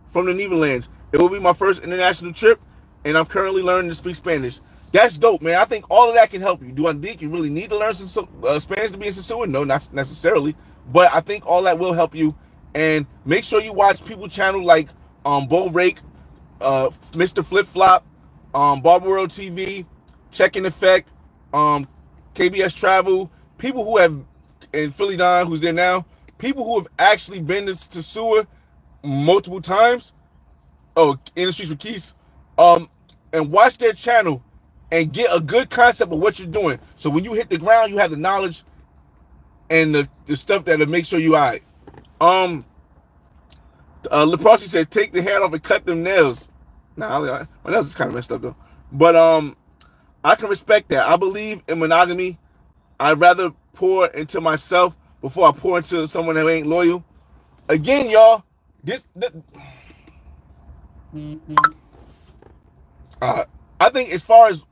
from the Netherlands. It will be my first international trip, and I'm currently learning to speak Spanish. That's dope, man. I think all of that can help you. Do I think you really need to learn some Spanish to be in Sosua? No, not necessarily. But I think all that will help you. And make sure you watch people channel like Bo Rake, Mr. Flip Flop, Barber World TV, Check in Effect, KBS Travel, people who have, and Philly Don, who's there now, people who have actually been to Sosua multiple times, in the streets with Keys, and watch their channel and get a good concept of what you're doing. So when you hit the ground, you have the knowledge and the stuff that'll make sure you all right. Leprosy said, take the hair off and cut them nails. Nah, my nails is kind of messed up though. But I can respect that. I believe in monogamy. I'd rather pour into myself before I pour into someone who ain't loyal. Again, y'all, I think as far as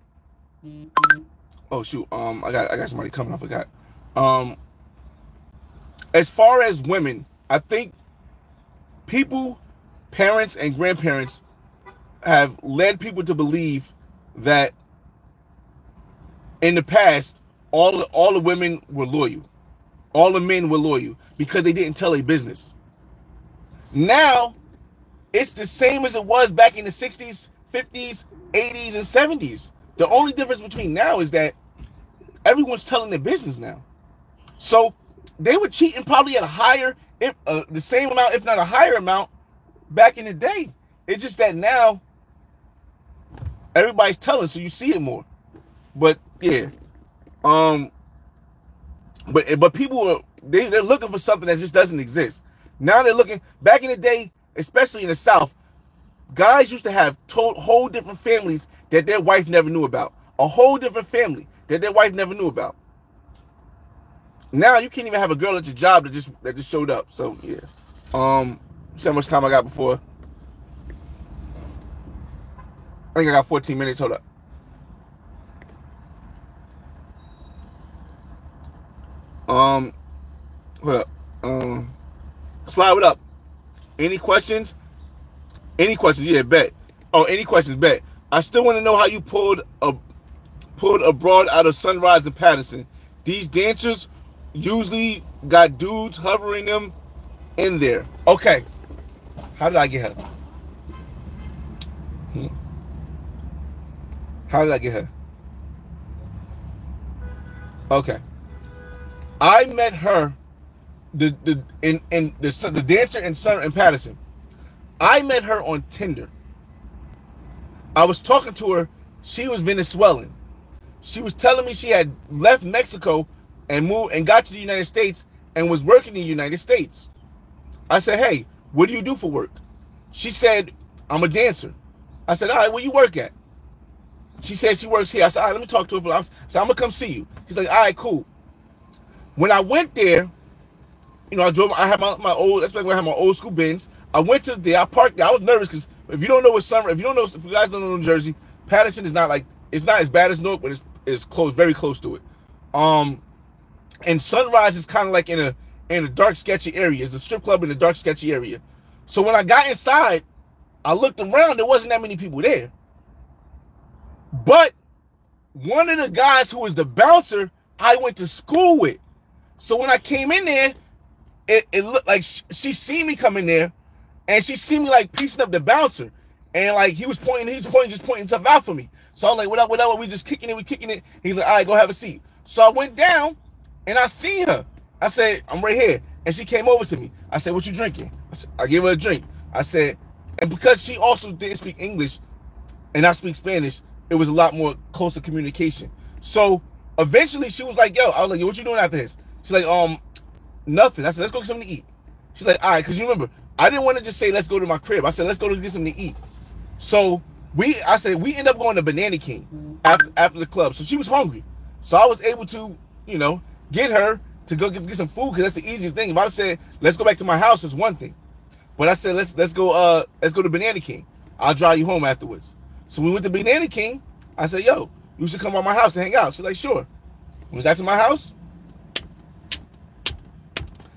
oh shoot, I got somebody coming. I forgot. As far as women, I think people, parents and grandparents have led people to believe that in the past all the women were loyal. All the men were loyal because they didn't tell their business. Now, it's the same as it was back in the 60s, 50s, 80s, and 70s. The only difference between now is that everyone's telling their business now. So they were cheating probably at a higher, the same amount, if not a higher amount, back in the day. It's just that now everybody's telling, so you see it more. But yeah, but people they're looking for something that just doesn't exist. Now they're looking, back in the day, especially in the South, guys used to have whole different families that their wife never knew about. A whole different family that their wife never knew about. Now you can't even have a girl at your job that just showed up. So yeah. See how much time I got before? I think I got 14 minutes. Hold up. Slide it up. Any questions? Any questions? Yeah, bet. Oh, any questions? Bet. I still want to know how you pulled a broad out of Sunrise and Patterson. These dancers usually got dudes hovering them in there. Okay. How did I get her? How did I get her? Okay. I met her, the dancer in Sun and Patterson. I met her on Tinder. I was talking to her. She was Venezuelan. She was telling me she had left Mexico and moved and got to the United States and was working in the United States. I said, hey, what do you do for work? She said, I'm a dancer. I said, all right, where you work at? She said she works here. I said, all right, let me talk to her. I said, I'm going to come see you. She's like, all right, cool. When I went there, you know, I had my old, that's like when I had my old school Benz. I went to there, I parked there. I was nervous because if you guys don't know New Jersey, Patterson is not like, it's not as bad as Newark, but it's close, very close to it. And Sunrise is kind of like in in a dark, sketchy area. It's a strip club in a dark, sketchy area. So when I got inside, I looked around. There wasn't that many people there. But one of the guys who was the bouncer, I went to school with. So when I came in there, it looked like she seen me come in there, and she seen me like piecing up the bouncer, and like he was pointing stuff out for me. So I was like, what up? We just kicking it. He's like, all right, go have a seat. So I went down, and I seen her. I said, I'm right here, and she came over to me. I said, what you drinking? I gave her a drink. I said, and because she also didn't speak English, and I speak Spanish, it was a lot more closer communication. So eventually she was like, I was like, yo, what you doing after this? She's like, nothing. I said, let's go get something to eat. She's like, all right, because you remember, I didn't want to just say, let's go to my crib. I said, let's go to get something to eat. So we end up going to Banana King after the club. So she was hungry. So I was able to, get her to go get some food, because that's the easiest thing. If I said, let's go back to my house, it's one thing. But I said, let's go to Banana King. I'll drive you home afterwards. So we went to Banana King. I said, yo, you should come by my house and hang out. She's like, sure. When we got to my house,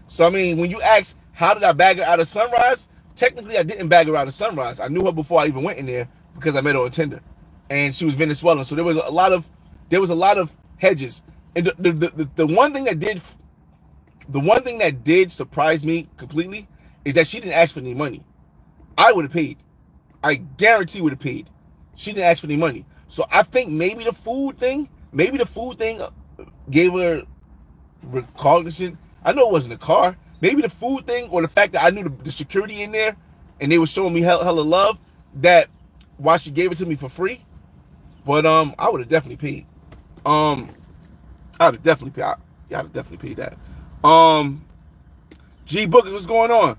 so I mean, when you ask, how did I bag her out of Sunrise? Technically, I didn't bag her out of Sunrise. I knew her before I even went in there, because I met her on Tinder, and she was Venezuelan. So there was a lot of hedges. And the one thing that did surprise me completely is that she didn't ask for any money. I would have paid. I guarantee would have paid. She didn't ask for any money. So I think maybe the food thing gave her recognition. I know it wasn't a car. Maybe the food thing, or the fact that I knew the security in there, and they were showing me hella love, that why she gave it to me for free. But I would have definitely paid. I'd have definitely paid that. G Bookers, what's going on?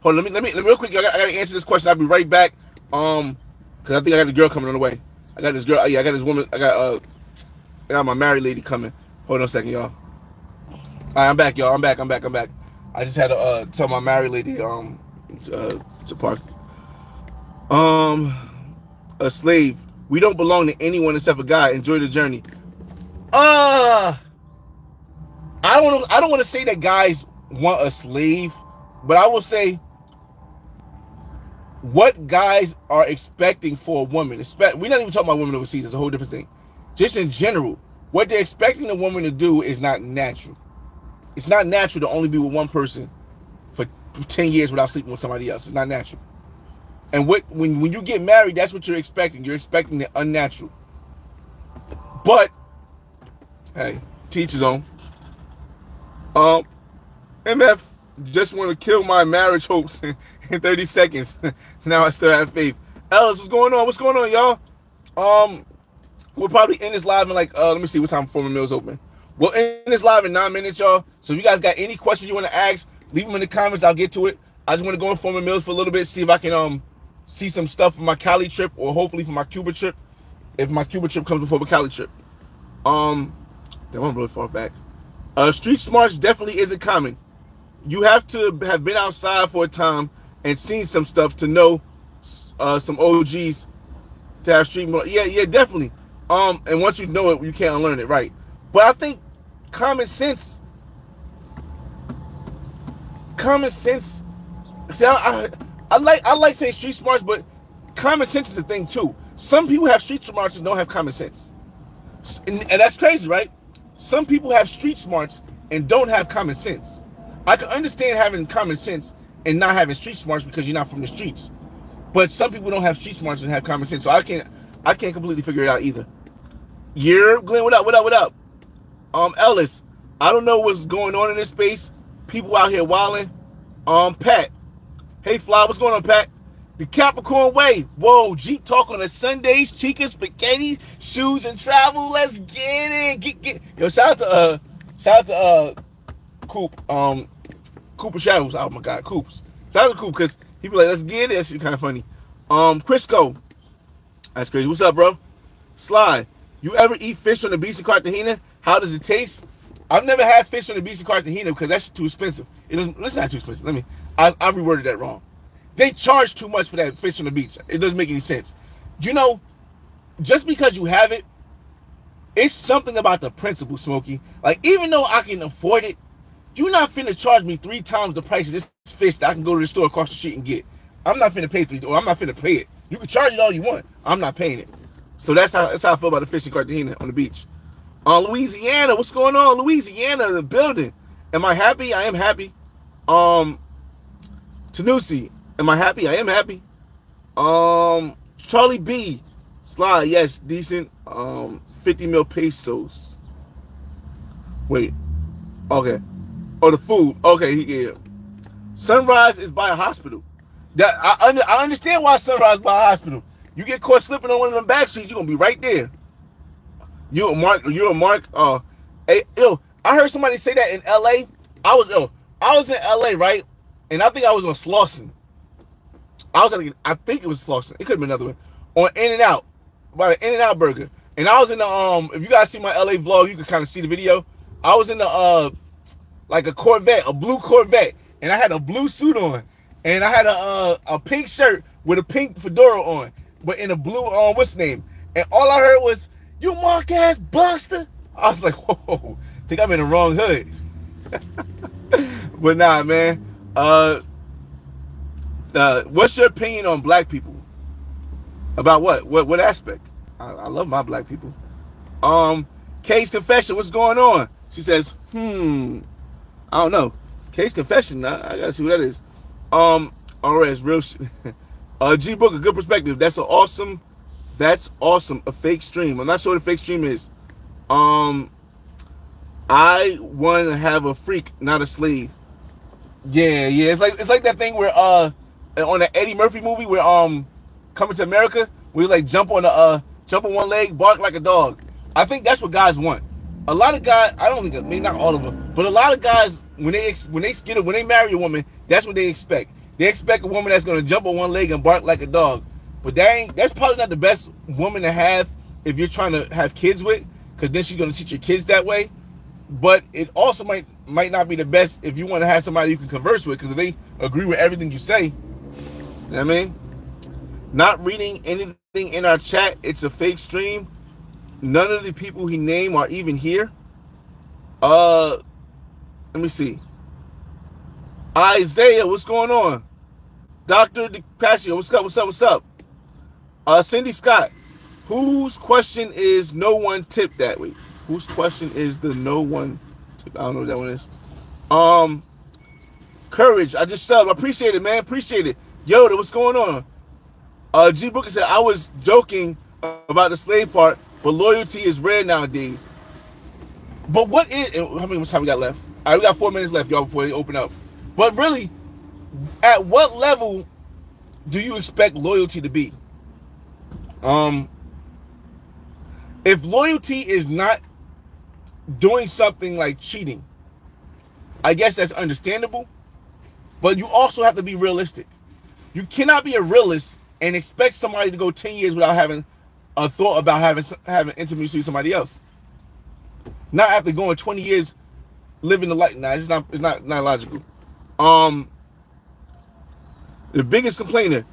Hold on, let me real quick. I gotta answer this question. I'll be right back. Because I think I got a girl coming on the way. I got this girl. Yeah, I got this woman. I got my married lady coming. Hold on a second, y'all. All right, I'm back, y'all. I'm back. I just had to tell my married lady to park. A slave. We don't belong to anyone except a guy. Enjoy the journey. I don't want to say that guys want a slave, but I will say what guys are expecting for a woman. We're not even talking about women overseas. It's a whole different thing. Just in general, what they're expecting a woman to do is not natural. It's not natural to only be with one person for 10 years without sleeping with somebody else. It's not natural. And when you get married, that's what you're expecting. You're expecting the unnatural. But hey, teach his own. MF just want to kill my marriage hopes in 30 seconds. Now I still have faith. Ellis, what's going on? What's going on, y'all? We'll probably end this live in like, let me see what time Former Mill's open. We'll end this live in 9 minutes, y'all. So if you guys got any questions you want to ask, leave them in the comments. I'll get to it. I just want to go in Former Mills for a little bit, see if I can see some stuff for my Cali trip, or hopefully for my Cuba trip, if my Cuba trip comes before the Cali trip. Damn, I'm really far back. Street smarts definitely isn't common. You have to have been outside for a time and seen some stuff to know some OGs to have street smart. Yeah, definitely. And once you know it, you can't unlearn it, right? But I think common sense. See, I like saying street smarts, but common sense is a thing too. Some people have street smarts and don't have common sense, and that's crazy, right? Some people have street smarts and don't have common sense. I can understand having common sense and not having street smarts because you're not from the streets. But some people don't have street smarts and have common sense, so I can't completely figure it out either. Yeah, Glenn, what up? Ellis, I don't know what's going on in this space. People out here wilding. Pat. Hey, Fly, what's going on, Pat? The Capricorn way. Whoa, Jeep talk on a Sundays, chicken, spaghetti, shoes, and travel. Let's get it. Get. Yo, shout out to Coop. Cooper Shadows. Oh my God, Coops. Shout out to Coop because he be like, let's get it. That shit kind of funny. Crisco. That's crazy. What's up, bro? Sly. You ever eat fish on the beach in Cartagena? How does it taste? I've never had fish on the beach in Cartagena because that's too expensive. It's not too expensive. I reworded that wrong. They charge too much for that fish on the beach. It doesn't make any sense. You know, just because you have it, it's something about the principle, Smokey. Like, even though I can afford it, You're not finna charge me 3 times the price of this fish that I can go to the store across the street and get. I'm not finna pay 3, or I'm not finna pay it. You can charge it all you want. I'm not paying it. So that's how I feel about the fish in Cartagena on the beach. Louisiana, what's going on? Louisiana, the building. Am I happy? I am happy. Tanusi, am I happy? I am happy. Charlie B, Sly, yes, decent. 50 mil pesos. Wait, okay. Oh, the food. Okay, yeah. Sunrise is by a hospital. That I understand why Sunrise is by a hospital. You get caught slipping on one of them back streets, you're gonna be right there. You're a mark. Hey, I heard somebody say that in LA. I was in LA, right? And I think I was on Slauson. I think it was Slauson. It could have been another one. On In-N-Out. By the In-N-Out burger. And I was in the if you guys see my LA vlog, you can kind of see the video. I was in the like a Corvette, a blue Corvette, and I had a blue suit on. And I had a pink shirt with a pink fedora on, but in a blue what's the name? And all I heard was, "You mark ass buster." I was like, whoa, think I'm in the wrong hood. But nah, man. What's your opinion on black people? About what? What aspect? I love my black people. Kay's confession, what's going on? She says, I don't know. Kay's confession, I gotta see what that is. Alright, it's real shit. G Book, a good perspective. That's awesome. A fake stream. I'm not sure what a fake stream is. I want to have a freak, not a slave. Yeah. It's like that thing where on the Eddie Murphy movie where Coming to America, where you like jump on one leg, bark like a dog. I think that's what guys want. A lot of guys, I don't think, maybe not all of them, but a lot of guys when they marry a woman, that's what they expect. They expect a woman that's gonna jump on one leg and bark like a dog. But that's probably not the best woman to have if you're trying to have kids with, because then she's gonna teach your kids that way. But it also might not be the best if you want to have somebody you can converse with, because if they agree with everything you say, you know what I mean? Not reading anything in our chat, it's a fake stream. None of the people he named are even here. Let me see. Isaiah, what's going on? Dr. DiPascio, what's up? Cindy Scott, whose question is no one tipped that week? Whose question is the no one tipped? I don't know what that one is. Courage, I just subbed. I appreciate it, man. Appreciate it. Yoda, what's going on? G Booker said, I was joking about the slave part, but loyalty is rare nowadays. But what is, how much time we got left? All right, we got 4 minutes left, y'all, before they open up. But really, at what level do you expect loyalty to be? If loyalty is not doing something like cheating, I guess that's understandable. But you also have to be realistic. You cannot be a realist and expect somebody to go 10 years without having a thought about having intimacy with somebody else. Not after going 20 years living the life. Nah, it's not logical. The biggest complainer,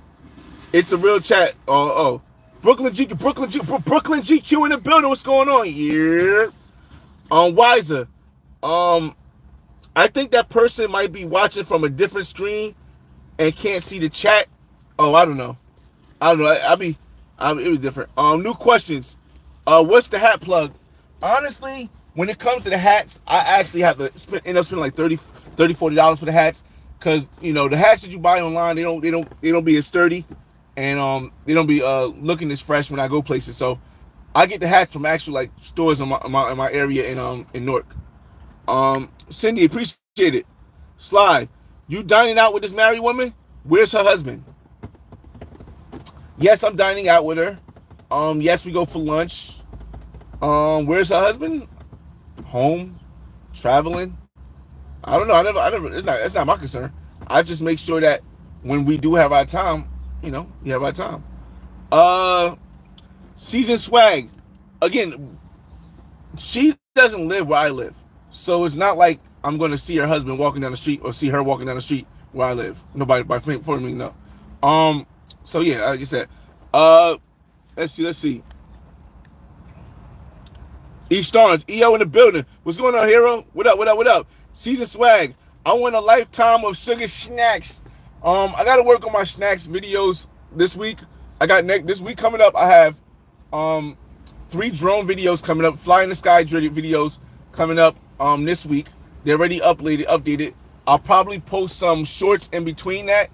it's a real chat. Brooklyn GQ in the building. What's going on? Yeah. Wiser. I think that person might be watching from a different screen and can't see the chat. Oh, I don't know. It was different. New questions. What's the hat plug? Honestly, when it comes to the hats, I actually have to end up spending like $40 for the hats, because the hats that you buy online, they don't be as sturdy, and they don't be looking as fresh when I go places. So I get the hats from actual like stores in my area in Newark. Cindy, appreciate it. Sly, you dining out with this married woman? Where's her husband? Yes, I'm dining out with her. Yes, we go for lunch. Where's her husband? Home, traveling. I don't know. I never. It's not my concern. I just make sure that when we do have our time, we have our time. Season swag. Again, she doesn't live where I live, so it's not like I'm going to see her husband walking down the street or see her walking down the street where I live. Nobody for me, no. So yeah, like I said, let's see. E Starnes, EO in the building. What's going on, hero? What up? Season swag. I want a lifetime of sugar snacks. I gotta work on my snacks videos this week. I got this week coming up. I have 3 drone videos coming up, fly in the sky videos coming up this week. They're already updated. I'll probably post some shorts in between that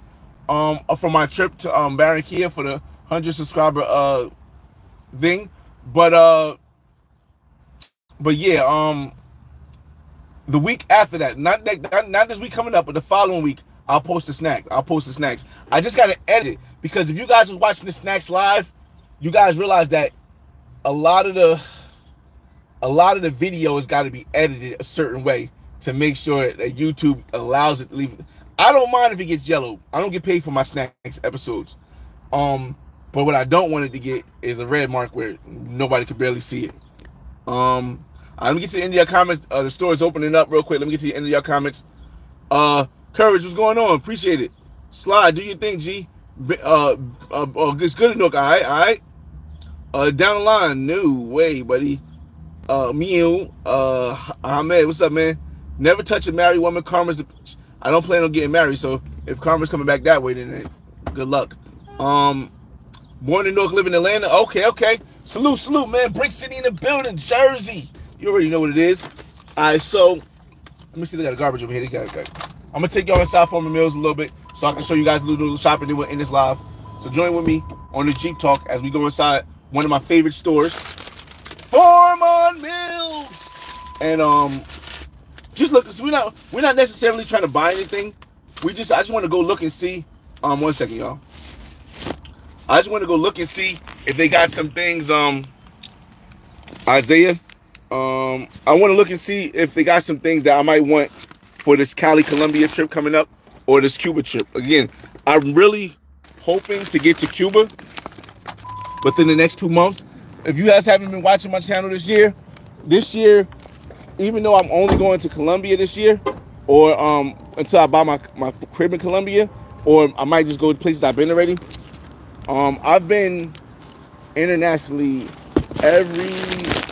for my trip to Barranquilla for the 100 subscriber thing. But yeah, the week after that, not this week coming up, but the following week, I'll post the snacks. I just gotta edit it, because if you guys was watching the snacks live, you guys realize that a lot of the video has got to be edited a certain way to make sure that YouTube allows it to leave. I don't mind if it gets yellow. I don't get paid for my snacks episodes. But what I don't want it to get is a red mark where nobody could barely see it. Let me get to the end of your comments. The store is opening up real quick. Let me get to the end of your comments. Courage, what's going on? Appreciate it. Slide, do your thing, G. It's good enough. All right. Down the line, no way, buddy. Mew, Ahmed, what's up, man? Never touch a married woman. Karma's. I don't plan on getting married, so if karma's coming back that way, then good luck. Born in Newark, live in Atlanta. Okay. Salute, man. Brick City in the building, Jersey. You already know what it is. All right, so let me see. They got a garbage over here. I'm gonna take y'all inside Foreman Mills a little bit so I can show you guys a little shopping in this live. So join with me on the Jeep Talk as we go inside one of my favorite stores, Foreman Mills. And just look. So we're not necessarily trying to buy anything. I just want to go look and see. 1 second, y'all. I just want to go look and see if they got some things. Isaiah. I want to look and see if they got some things that I might want for this Cali Colombia trip coming up, or this Cuba trip. Again, I'm really hoping to get to Cuba within the next 2 months. If you guys haven't been watching my channel this year, even though I'm only going to Colombia this year, or until I buy my crib in Colombia, or I might just go to places I've been already. I've been internationally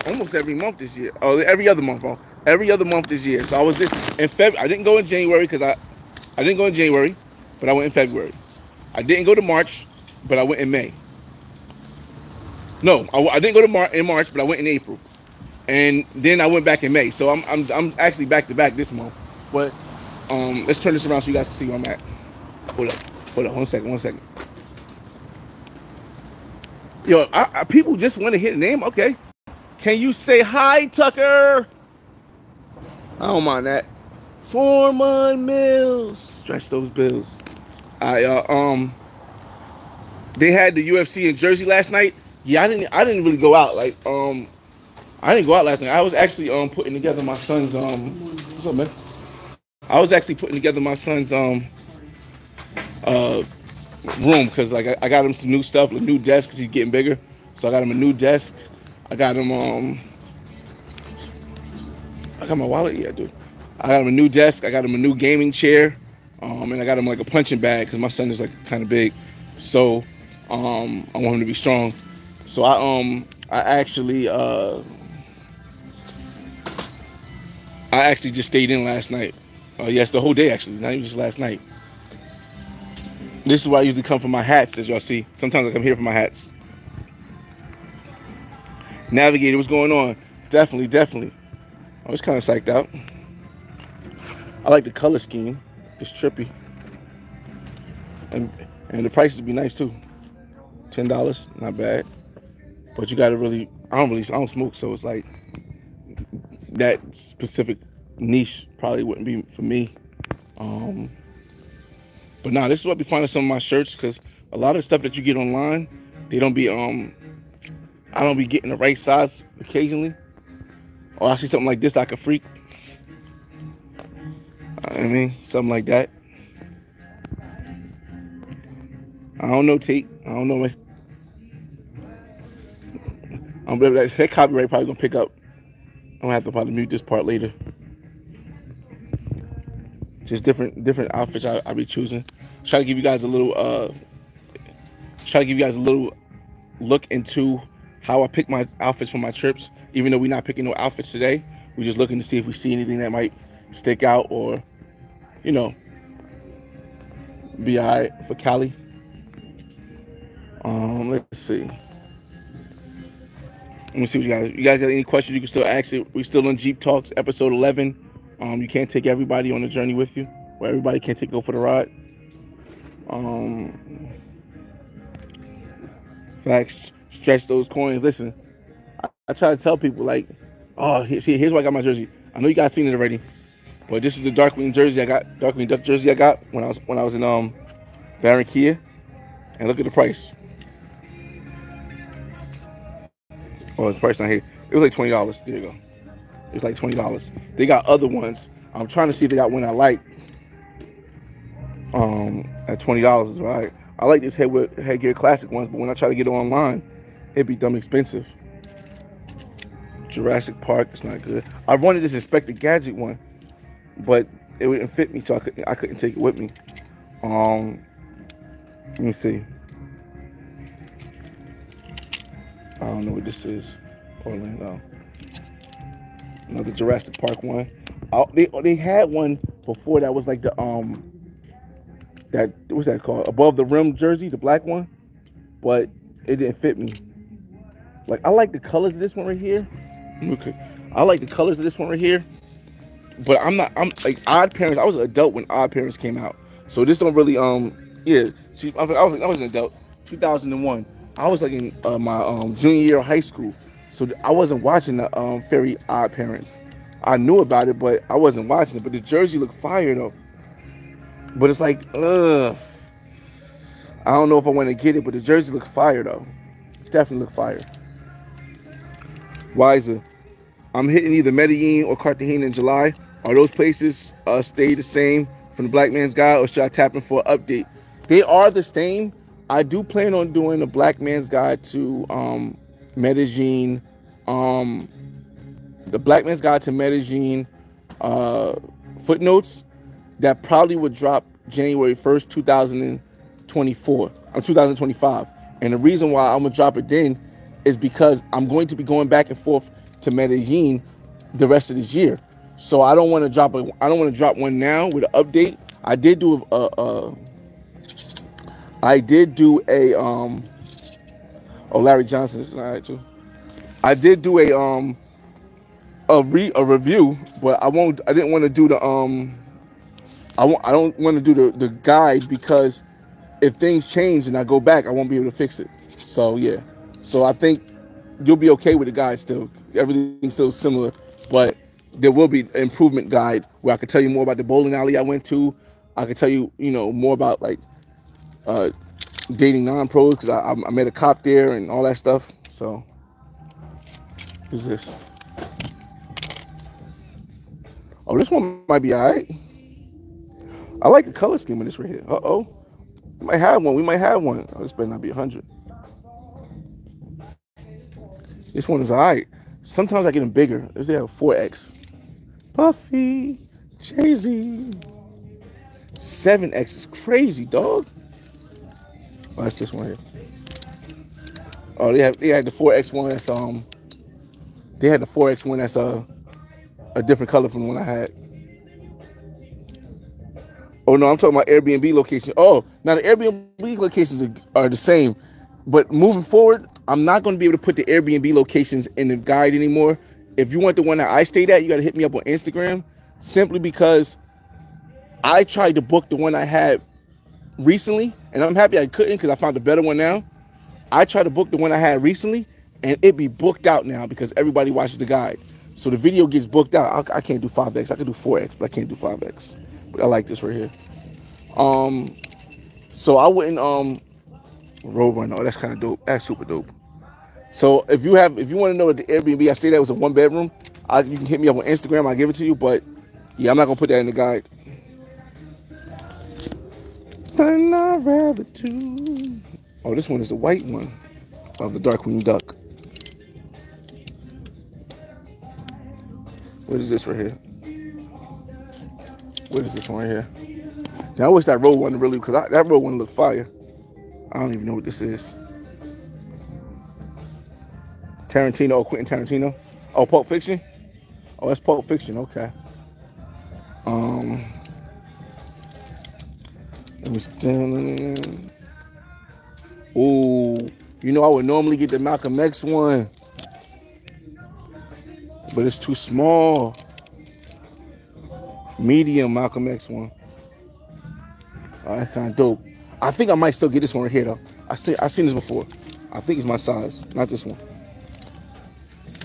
almost every month this year. Oh, every other month. Every other month this year. So I was in February. I didn't go in January because I didn't go in January, but I went in February. I didn't go to March, but I went in May. No, I didn't go to in March, but I went in April, and then I went back in May. So I'm actually back to back this month. But let's turn this around so you guys can see where I'm at. Hold up. 1 second. Yo, people just want to hear the name. Okay. Can you say hi, Tucker? I don't mind that. Foreman Mills. Stretch those bills. They had the UFC in Jersey last night. Yeah, I didn't really go out. I didn't go out last night. I was actually putting together my son's what's up, man? I was actually putting together my son's room, because I got him some new stuff, a new desk, because he's getting bigger. So I got him a new desk. I got him I got my wallet. Yeah, dude. I got him a new desk. I got him a new gaming chair, and I got him like a punching bag because my son is like kind of big. So I want him to be strong. So I actually just stayed in last night. Yes, the whole day actually, not even just last night. This is why I usually come for my hats, as y'all see. Sometimes I come here for my hats. Navigator, what's going on? Definitely. I was kind of psyched out. I like the color scheme. It's trippy. And the prices would be nice too. $10, not bad. But you gotta really, I don't smoke, so it's like that specific niche probably wouldn't be for me. But nah, this is what we find in some of my shirts, because a lot of stuff that you get online, they don't be I don't be getting the right size occasionally. Or I see something like this, like a freak. I mean, something like that. I don't know, Tate. I don't know. That copyright probably gonna pick up. I'm gonna have to probably mute this part later. Just different outfits I be choosing. Try to give you guys a little look into how I pick my outfits for my trips. Even though we're not picking no outfits today, we're just looking to see if we see anything that might stick out or, you know, be alright for Cali. Let's see. Let me see what you guys got any questions, you can still ask it. We're still on Jeep Talks, episode 11. You can't take everybody on the journey with you, or everybody can't go for the ride. Facts, stretch those coins. Listen, I try to tell people, like, oh, here's why I got my jersey. I know you guys seen it already, but this is the Darkwing jersey I got, Darkwing Duck jersey I got when I was in Barranquilla, and look at the price. Oh, the price not here. It was like $20. There you go. It's like $20. They got other ones. I'm trying to see if they got one I like. At $20, right? I like this Headgear Classic ones, but when I try to get it online, it'd be dumb expensive. Jurassic Park, it's not good. I wanted this Inspector Gadget one, but it wouldn't fit me, so I couldn't take it with me. Let me see. I don't know what this is. Orlando. Another Jurassic Park one. They had one before that was like the what's that called? Above the rim jersey, the black one, but it didn't fit me. Like, I like the colors of this one right here. Okay. I like the colors of this one right here, but I'm like Odd Parents. I was an adult when Odd Parents came out, so this don't really yeah. See, I was an adult. 2001. I was like in my junior year of high school, so I wasn't watching the Very Odd Parents. I knew about it, but I wasn't watching it. But the jersey looked fire though. But it's like, I don't know if I want to get it, but the jersey looked fire though. It definitely looked fire. Wiser. I'm hitting either Medellin or Cartagena in July. Are those places stay the same from the Black Man's Guide, or should I tap in for an update? They are the same. I do plan on doing the Black Man's Guide to Medellin. The Black Man's Guide to Medellin footnotes that probably would drop January 1st, 2025. And the reason why I'm gonna drop it then is because I'm going to be going back and forth to Medellin the rest of this year. So I don't want to drop one now with an update. I did do Larry Johnson is all right too. I did do a review, but I didn't want to do the I don't want to do the guide, because if things change and I go back, I won't be able to fix it. So yeah. So I think you'll be okay with the guide still. Everything's still similar, but there will be an improvement guide where I can tell you more about the bowling alley I went to. I can tell you, more about like dating non-pros, because I met a cop there and all that stuff. So who's this? Oh, this one might be all right. I like the color scheme of this right here. Uh-oh. We might have one. Oh, this better not be 100. This one is all right. Sometimes I get them bigger. They have 4X. Puffy. Jay-Z. 7X is crazy, dog. Oh, that's this one here. Oh, they had the 4X one that's they had the 4X one that's a different color from the one I had. Oh no, I'm talking about Airbnb location. Oh, now the Airbnb locations are the same, but moving forward, I'm not going to be able to put the Airbnb locations in the guide anymore. If you want the one that I stayed at, you got to hit me up on Instagram, simply because I tried to book the one I had recently, and I'm happy I couldn't because I found a better one now. I tried to book the one I had recently, and it be booked out now because everybody watches the guide. So the video gets booked out. I can't do 5X. I can do 4X, but I can't do 5X. But I like this right here. So I wouldn't Rover. No, that's kind of dope. That's super dope. So if you want to know that the Airbnb I stayed at was a 1-bedroom, you can hit me up on Instagram. I'll give it to you. But yeah, I'm not gonna put that in the guide. And I'd rather do. Oh, this one is the white one of the Darkwing Duck. What is this right here? What is this one right here? Now, I wish that road one really, because that road one looked fire. I don't even know what this is. Tarantino, Quentin Tarantino. Oh, Pulp Fiction? Oh, that's Pulp Fiction, okay. It was ooh, you know I would normally get the Malcolm X one, but it's too small. Medium Malcolm X one. Oh, that's kind of dope. I think I might still get this one right here though. I seen this before. I think it's my size, not this one.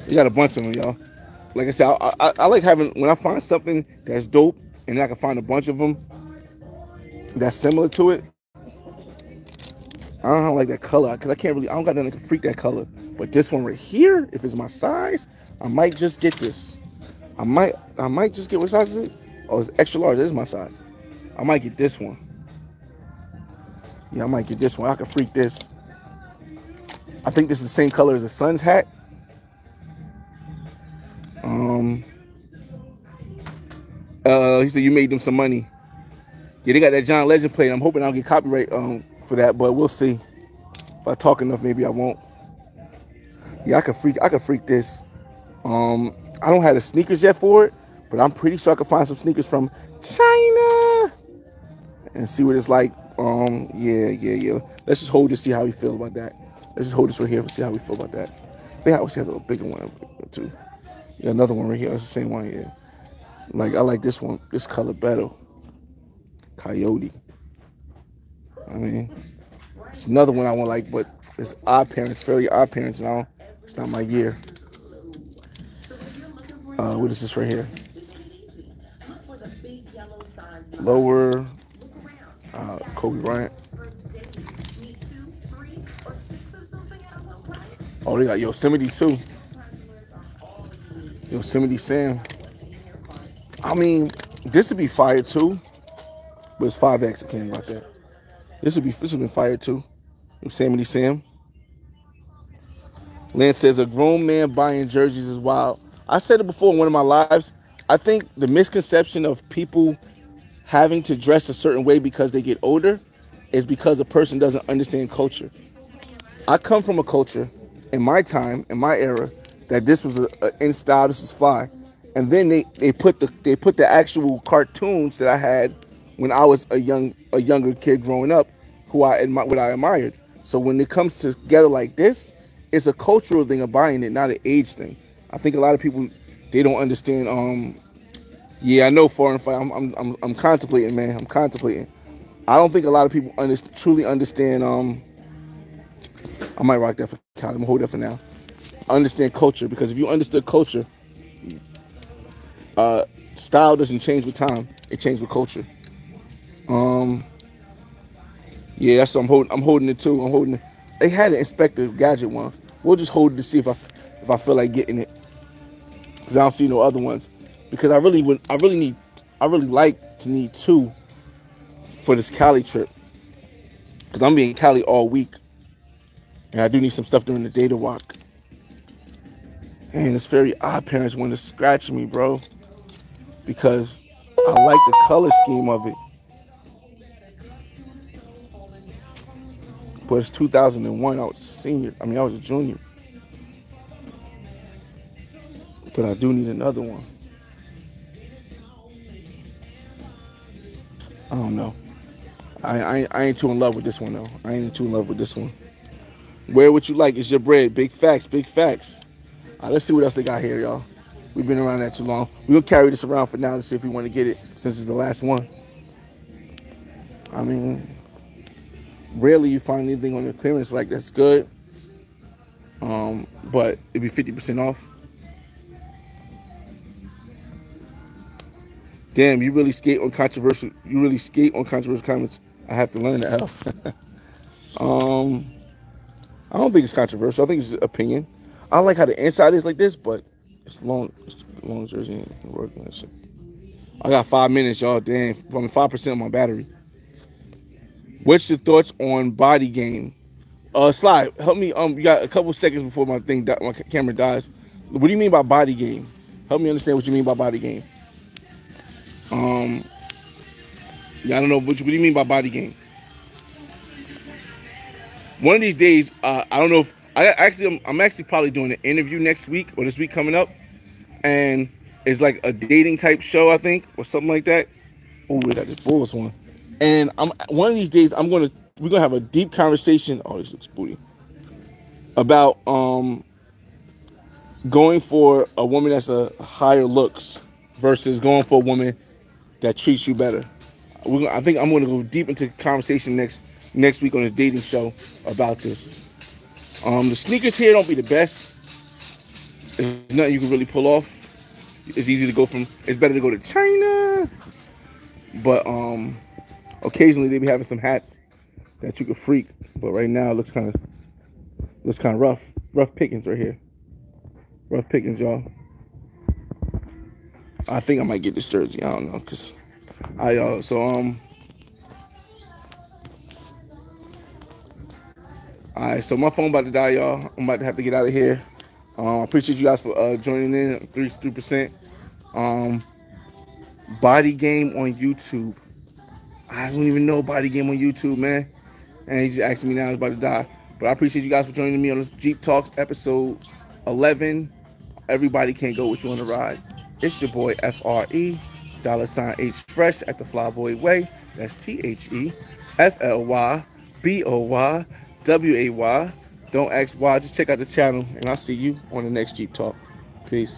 You got a bunch of them, y'all. Like I said, I like having, when I find something that's dope and then I can find a bunch of them that's similar to it. I don't like that color because I don't got nothing to freak that color. But this one right here, if it's my size, I might just get this. I might just get, what size is it? Oh, it's extra large. This is my size. I might get this one. Yeah, I might get this one. I can freak this. I think this is the same color as the Suns hat. He said you made them some money. Yeah, they got that John Legend plate. I'm hoping I'll get copyright for that, but we'll see. If I talk enough, maybe I won't. Yeah, I can freak this. I don't have the sneakers yet for it, but I'm pretty sure I can find some sneakers from China and see what it's like. Yeah. Let's just hold this, see how we feel about that. Let's just hold this right here and see how we feel about that. I think I always have a bigger one too. Yeah, another one right here. That's the same one here. Like I like this one, this color better. Coyote. I mean, it's another one I want like, but it's Odd Parents, Fairly Odd Parents now. It's not my year. What is this right here? Lower. Kobe Bryant. Oh, they got Yosemite too. Yosemite Sam. I mean, this would be fire too, but it's 5X. I can't about that. This would be fire too. Yosemite Sam. Lance says a grown man buying jerseys is wild. I said it before in one of my lives. I think the misconception of people having to dress a certain way because they get older is because a person doesn't understand culture. I come from a culture in my time, in my era, that this was a in style, this is fly. And then they put the actual cartoons that I had when I was a younger kid growing up, what I admired. So when it comes together like this, it's a cultural thing of buying it, not an age thing. I think a lot of people, they don't understand. Yeah, I know foreign fight. I'm contemplating, man. I'm contemplating. I don't think a lot of people truly understand. I might rock that for Cali. I'm gonna hold that for now. Understand culture, because if you understood culture, style doesn't change with time. It changes with culture. Yeah, that's what I'm holding. I'm holding it too. I'm holding it. They had an Inspector Gadget one. We'll just hold it to see if I feel like getting it, because I don't see no other ones. Because I really like to need two for this Cali trip, because I'm being in Cali all week, and I do need some stuff during the day to rock. And it's Very Odd Parents want to scratch me, bro, because I like the color scheme of it. But it's 2001. I was a senior. I was a junior. But I do need another one. I don't know. I ain't too in love with this one, though. I ain't too in love with this one. Wear what you like. It's your bread. Big facts. Big facts. All right, let's see what else they got here, y'all. We've been around that too long. We'll carry this around for now to see if we want to get it, since it's the last one. I mean, rarely you find anything on the clearance like that's good. But it'd be 50% off. Damn, you really skate on controversial. You really skate on controversial comments. I have to learn that. I don't think it's controversial. I think it's opinion. I like how the inside is like this, but it's long jersey and working that shit. I got 5 minutes, y'all. Damn, I'm 5% on my battery. What's your thoughts on body game? Sly, help me. You got a couple seconds before my camera dies. What do you mean by body game? Help me understand what you mean by body game. Yeah, I don't know. What do you mean by body game? One of these days, I don't know if I'm actually probably doing an interview next week or this week coming up, and It's like a dating type show, I think, or something like that. Oh, we got this Bulls one. And one of these days we're gonna have a deep conversation. Oh, this looks booty. About going for a woman that's a higher looks versus going for a woman that treats you better. I think I'm gonna go deep into conversation next week on a dating show about this. The sneakers here don't be the best. There's nothing you can really pull off. It's easy to go from. It's better to go to China, but occasionally they be having some hats that you could freak. But right now it looks kind of rough. Rough pickings right here. Rough pickings, y'all. I think I might get this jersey. I don't know, cause Alright, so my phone about to die, y'all. I'm about to have to get out of here. Appreciate you guys for joining in. 3%. Body Game on YouTube. I don't even know Body Game on YouTube, man. And he's just asking me now, he's about to die. But I appreciate you guys for joining me on this Jeep Talks episode 11. Everybody can't go with you on the ride. It's your boy FRE, $H Fresh at the Flyboy Way. That's THEFLYBOYWAY. Don't ask why, just check out the channel, and I'll see you on the next Jeep Talk. Peace.